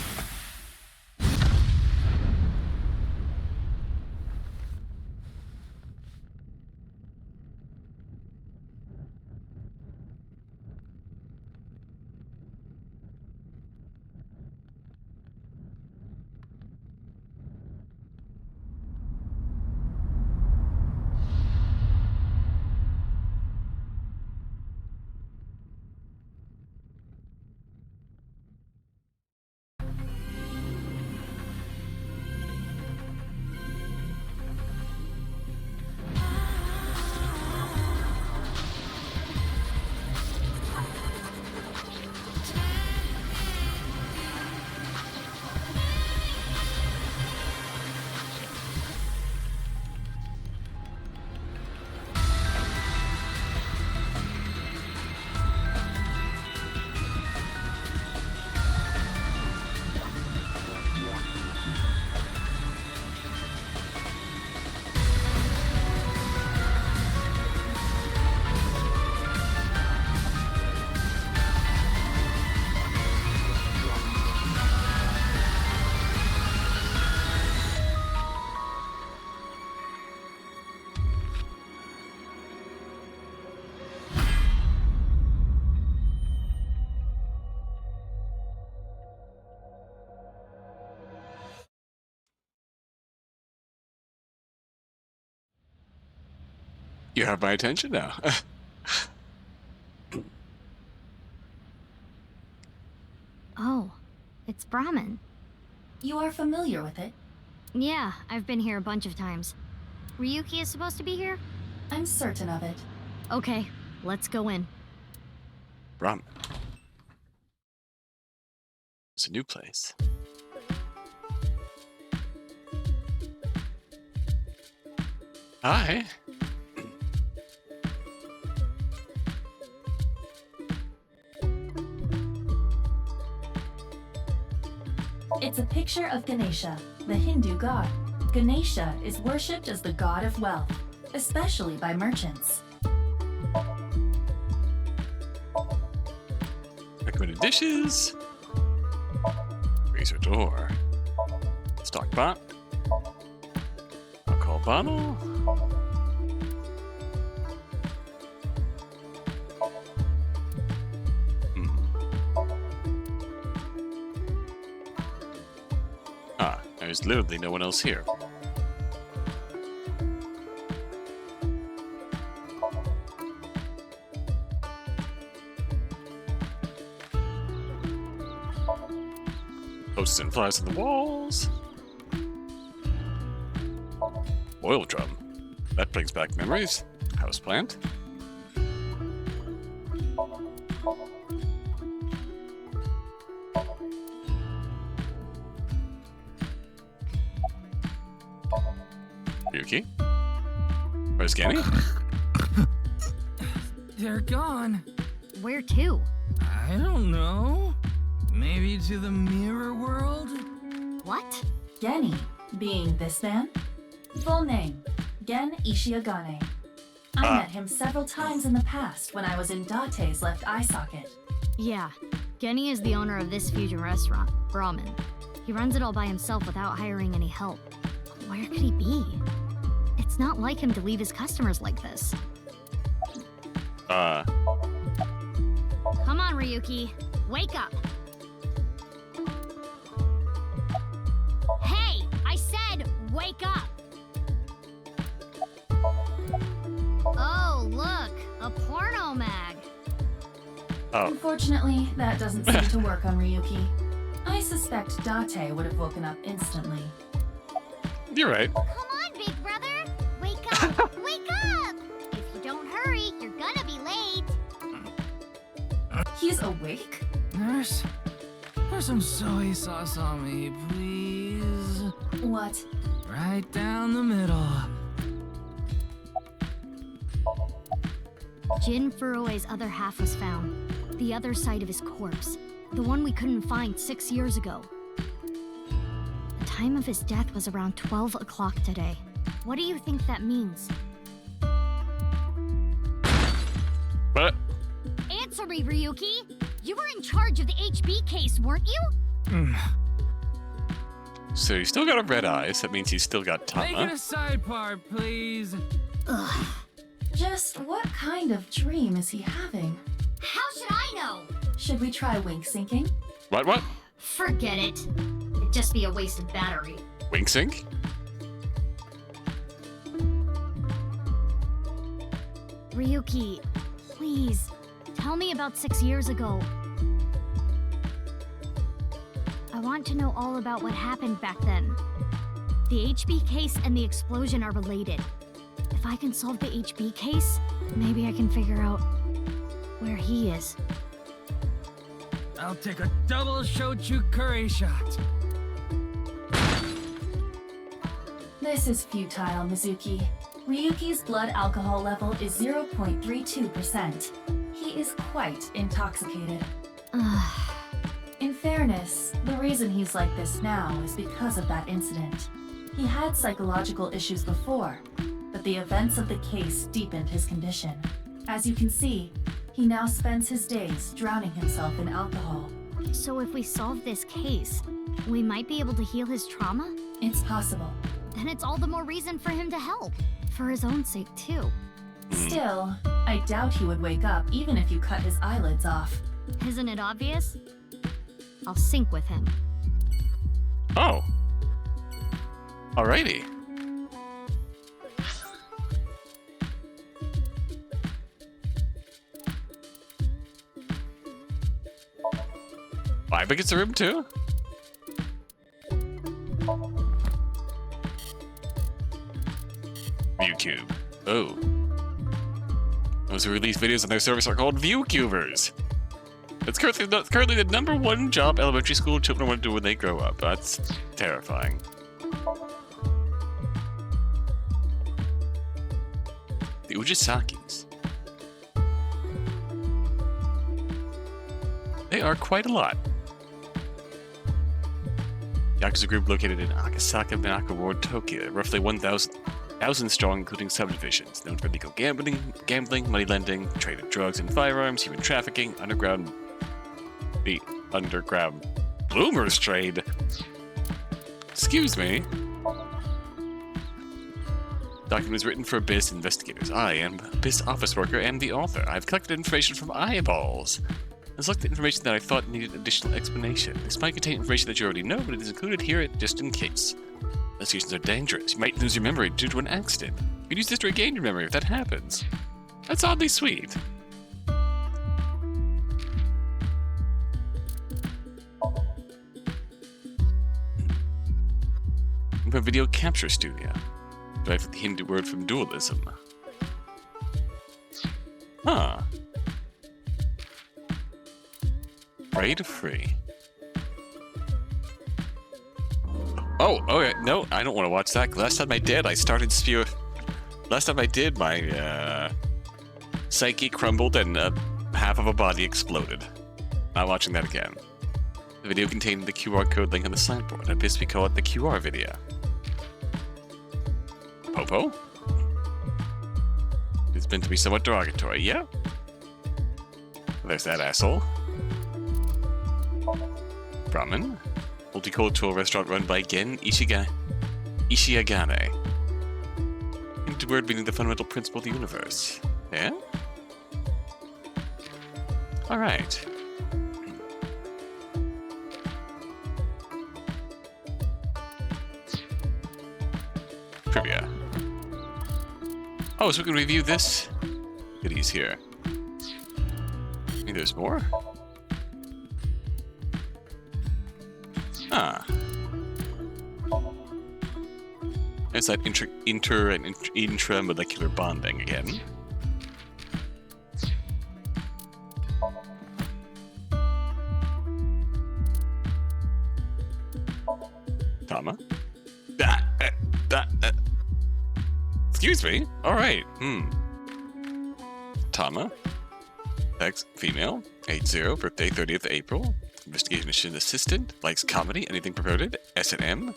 You have my attention now. Oh, it's Brahmin. You are familiar with it? Yeah, I've been here a bunch of times. Ryuki is supposed to be here? I'm certain of it. Okay, Let's go in. Ramen. It's a new place. Hi. It's a picture of Ganesha, the Hindu god. Ganesha is worshipped as the god of wealth, especially by merchants. Recommended dishes. Razor door. Stock pot. Alcohol bottle. Ah, there's literally no one else here. Posters and flyers on the walls. Oil drum. That brings back memories. Houseplant. Ryuki? Where's Genny? They're gone. Where to? I don't know. Maybe to the mirror world? What? Genny, being this man? Full name, Gen Ishiagane. I met him several times in the past when I was in Date's left eye socket. Yeah, Genny is the owner of this fusion restaurant, Ramen. He runs it all by himself without hiring any help. Where could he be? It's not like him to leave his customers like this. Come on, Ryuki. Wake up. Hey, I said wake up. Oh, look, a porno mag. Oh. Unfortunately, that doesn't seem to work on Ryuki. I suspect Date would have woken up instantly. You're right. Come on, big brother. Wake up, wake up. If you don't hurry, you're gonna be late. He's awake? Nurse, pour some soy sauce on me, please. What? Right down the middle. Jin Furue's other half was found. The other side of his corpse. The one we couldn't find 6 years ago. The time of his death was around 12 o'clock today. What do you think that means? What? Answer me, Ryuki! You were in charge of the HB case, weren't you? So he's still got a red eye, so that means he's still got Tama. Make it a side part, please. Ugh. Just what kind of dream is he having? How should I know? Should we try wink syncing? What? Forget it. It'd just be a waste of battery. Wink sync? Ryuki, please, tell me about 6 years ago. I want to know all about what happened back then. The HB case and the explosion are related. If I can solve the HB case, maybe I can figure out where he is. I'll take a double shochu curry shot. This is futile, Mizuki. Ryuki's blood alcohol level is 0.32%. He is quite intoxicated. In fairness, the reason he's like this now is because of that incident. He had psychological issues before, but the events of the case deepened his condition. As you can see, he now spends his days drowning himself in alcohol. So if we solve this case, we might be able to heal his trauma? It's possible. Then it's all the more reason for him to help. For his own sake, too. Still, I doubt he would wake up even if you cut his eyelids off. Isn't it obvious? I'll sync with him. Oh. Alrighty. Aiba gets a room too? View cube. Oh. Those who release videos on their service are called ViewCubers. It's currently the #1 job elementary school children want to do when they grow up. That's terrifying. The Ujisakis. They are quite a lot. Yakuza group located in Akasaka, Minaka Ward, Tokyo, roughly 1,000 strong, including subdivisions, known for illegal gambling, money lending, trade of drugs and firearms, human trafficking, the underground bloomers trade. Excuse me. Document was written for BIS investigators. I am a BIS office worker and the author. I've collected information from eyeballs. I selected information that I thought needed additional explanation. This might contain information that you already know, but it is included here just in case. Investigations are dangerous. You might lose your memory due to an accident. You can use this to regain your memory if that happens. That's oddly sweet. A video capture studio. Derived from the Hindu word from dualism. Huh. Prey to free. Oh, okay. No, I don't want to watch that. Last time I did, Last time I did, my psyche crumbled and half of a body exploded. Not watching that again. The video contained the QR code link on the signboard. At this we call it the QR video. Popo? It's meant to be somewhat derogatory, yeah? There's that asshole. Brahmin. Multicultural restaurant run by Gen Ishiagane. Into word meaning the fundamental principle of the universe. Yeah? Alright. Trivia. Oh, so we can review this? Goodies here. Maybe there's more? Ah. There's that inter and intramolecular bonding again. Tama? Excuse me? Alright, Tama. Ex female. Age 0, birthday 30th April. Investigation assistant. Likes comedy, anything perverted. S&M.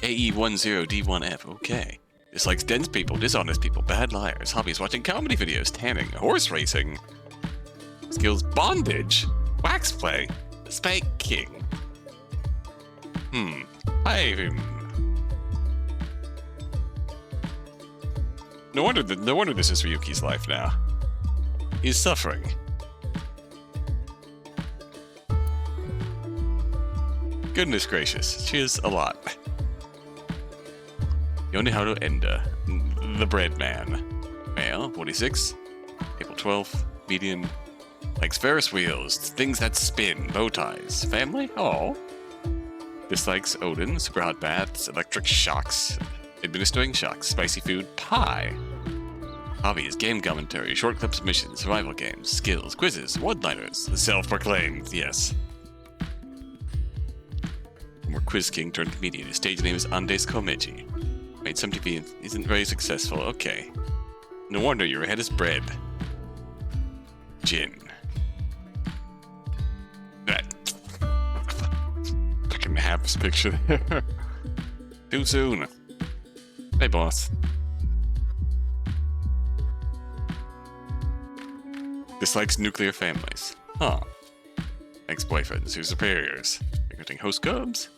AE10D1F, okay. Dislikes dense people, dishonest people, bad liars. Hobbies watching comedy videos, tanning, horse racing. Skills bondage. Wax play. Spike King. No wonder this is Ryuki's life now. He's suffering. Goodness gracious, she is a lot. Yoniharu Enda, the bread man. Male, 46. April 12th, median. Likes Ferris wheels, things that spin, bow ties. Family? Oh. Dislikes Odin, super hot baths, electric shocks. Administering shocks, spicy food, pie. Hobbies, game commentary, short clips, missions, survival games, skills, quizzes, one-liners, self-proclaimed, yes. Former quiz king turned comedian. His stage name is Andes Komeji. Made some TV and isn't very successful. Okay. No wonder your head is bread. Jin. That. Fucking have this picture there. Too soon. Hey, boss. Dislikes nuclear families. Huh. Ex-boyfriends, your superiors. Recruiting host cubs.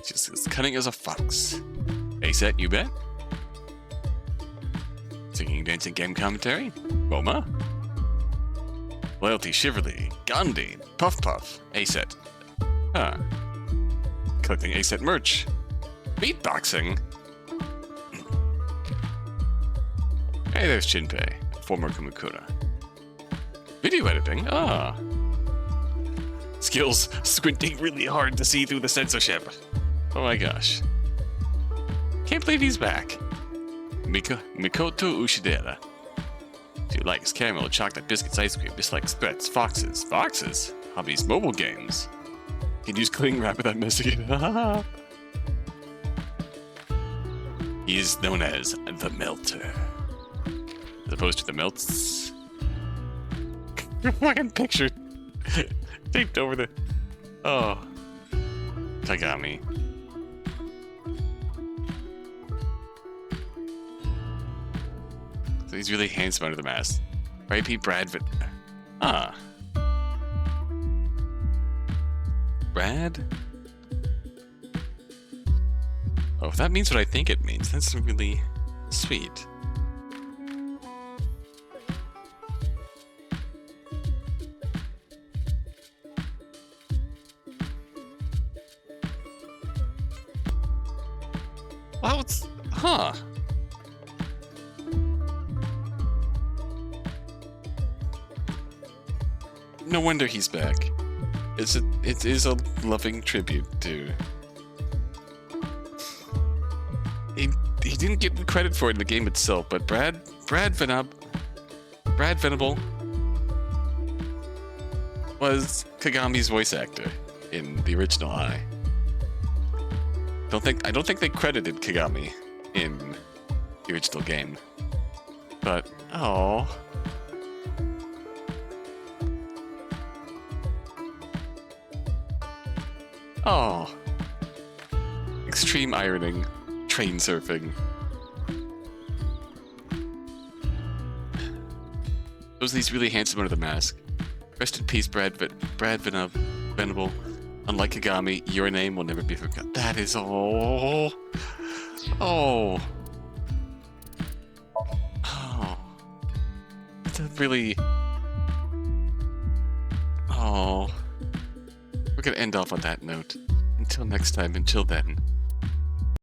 Just as cunning as a fox. A-set, you bet. Singing, dancing, game commentary. Boma. Loyalty, Shiverly. Gandhi. Puff Puff. A-set. Huh. Collecting A-set merch. Beatboxing. Hey, there's Jinpei, former Kumukura. Video editing. Ah. Skills squinting really hard to see through the censorship. Oh my gosh. Can't believe he's back. Mikoto Ushidera. She likes caramel, chocolate, biscuits, ice cream, dislikes threats, foxes. Foxes? Hobbies, mobile games. Can use cling wrap without messing it up. He is known as the Melter. As opposed to the Melts. Fucking picture taped over the... Oh. Kagami. So he's really handsome under the mask. R.I.P. Bradford. Ah. Brad? Oh, if that means what I think it means, that's really sweet. Well, it's... Huh. No wonder he's back. It is a loving tribute to... He didn't get the credit for it in the game itself, but Brad Venable was Kagami's voice actor in the original I don't think they credited Kagami in the original game. But oh. Oh. Extreme ironing, train surfing. He's really handsome under the mask. Rest in peace, Brad Venable. Unlike Kagami, your name will never be forgotten. That is all. Oh. Oh. It's a really... Oh. We're gonna end off on that note. Until next time, until then.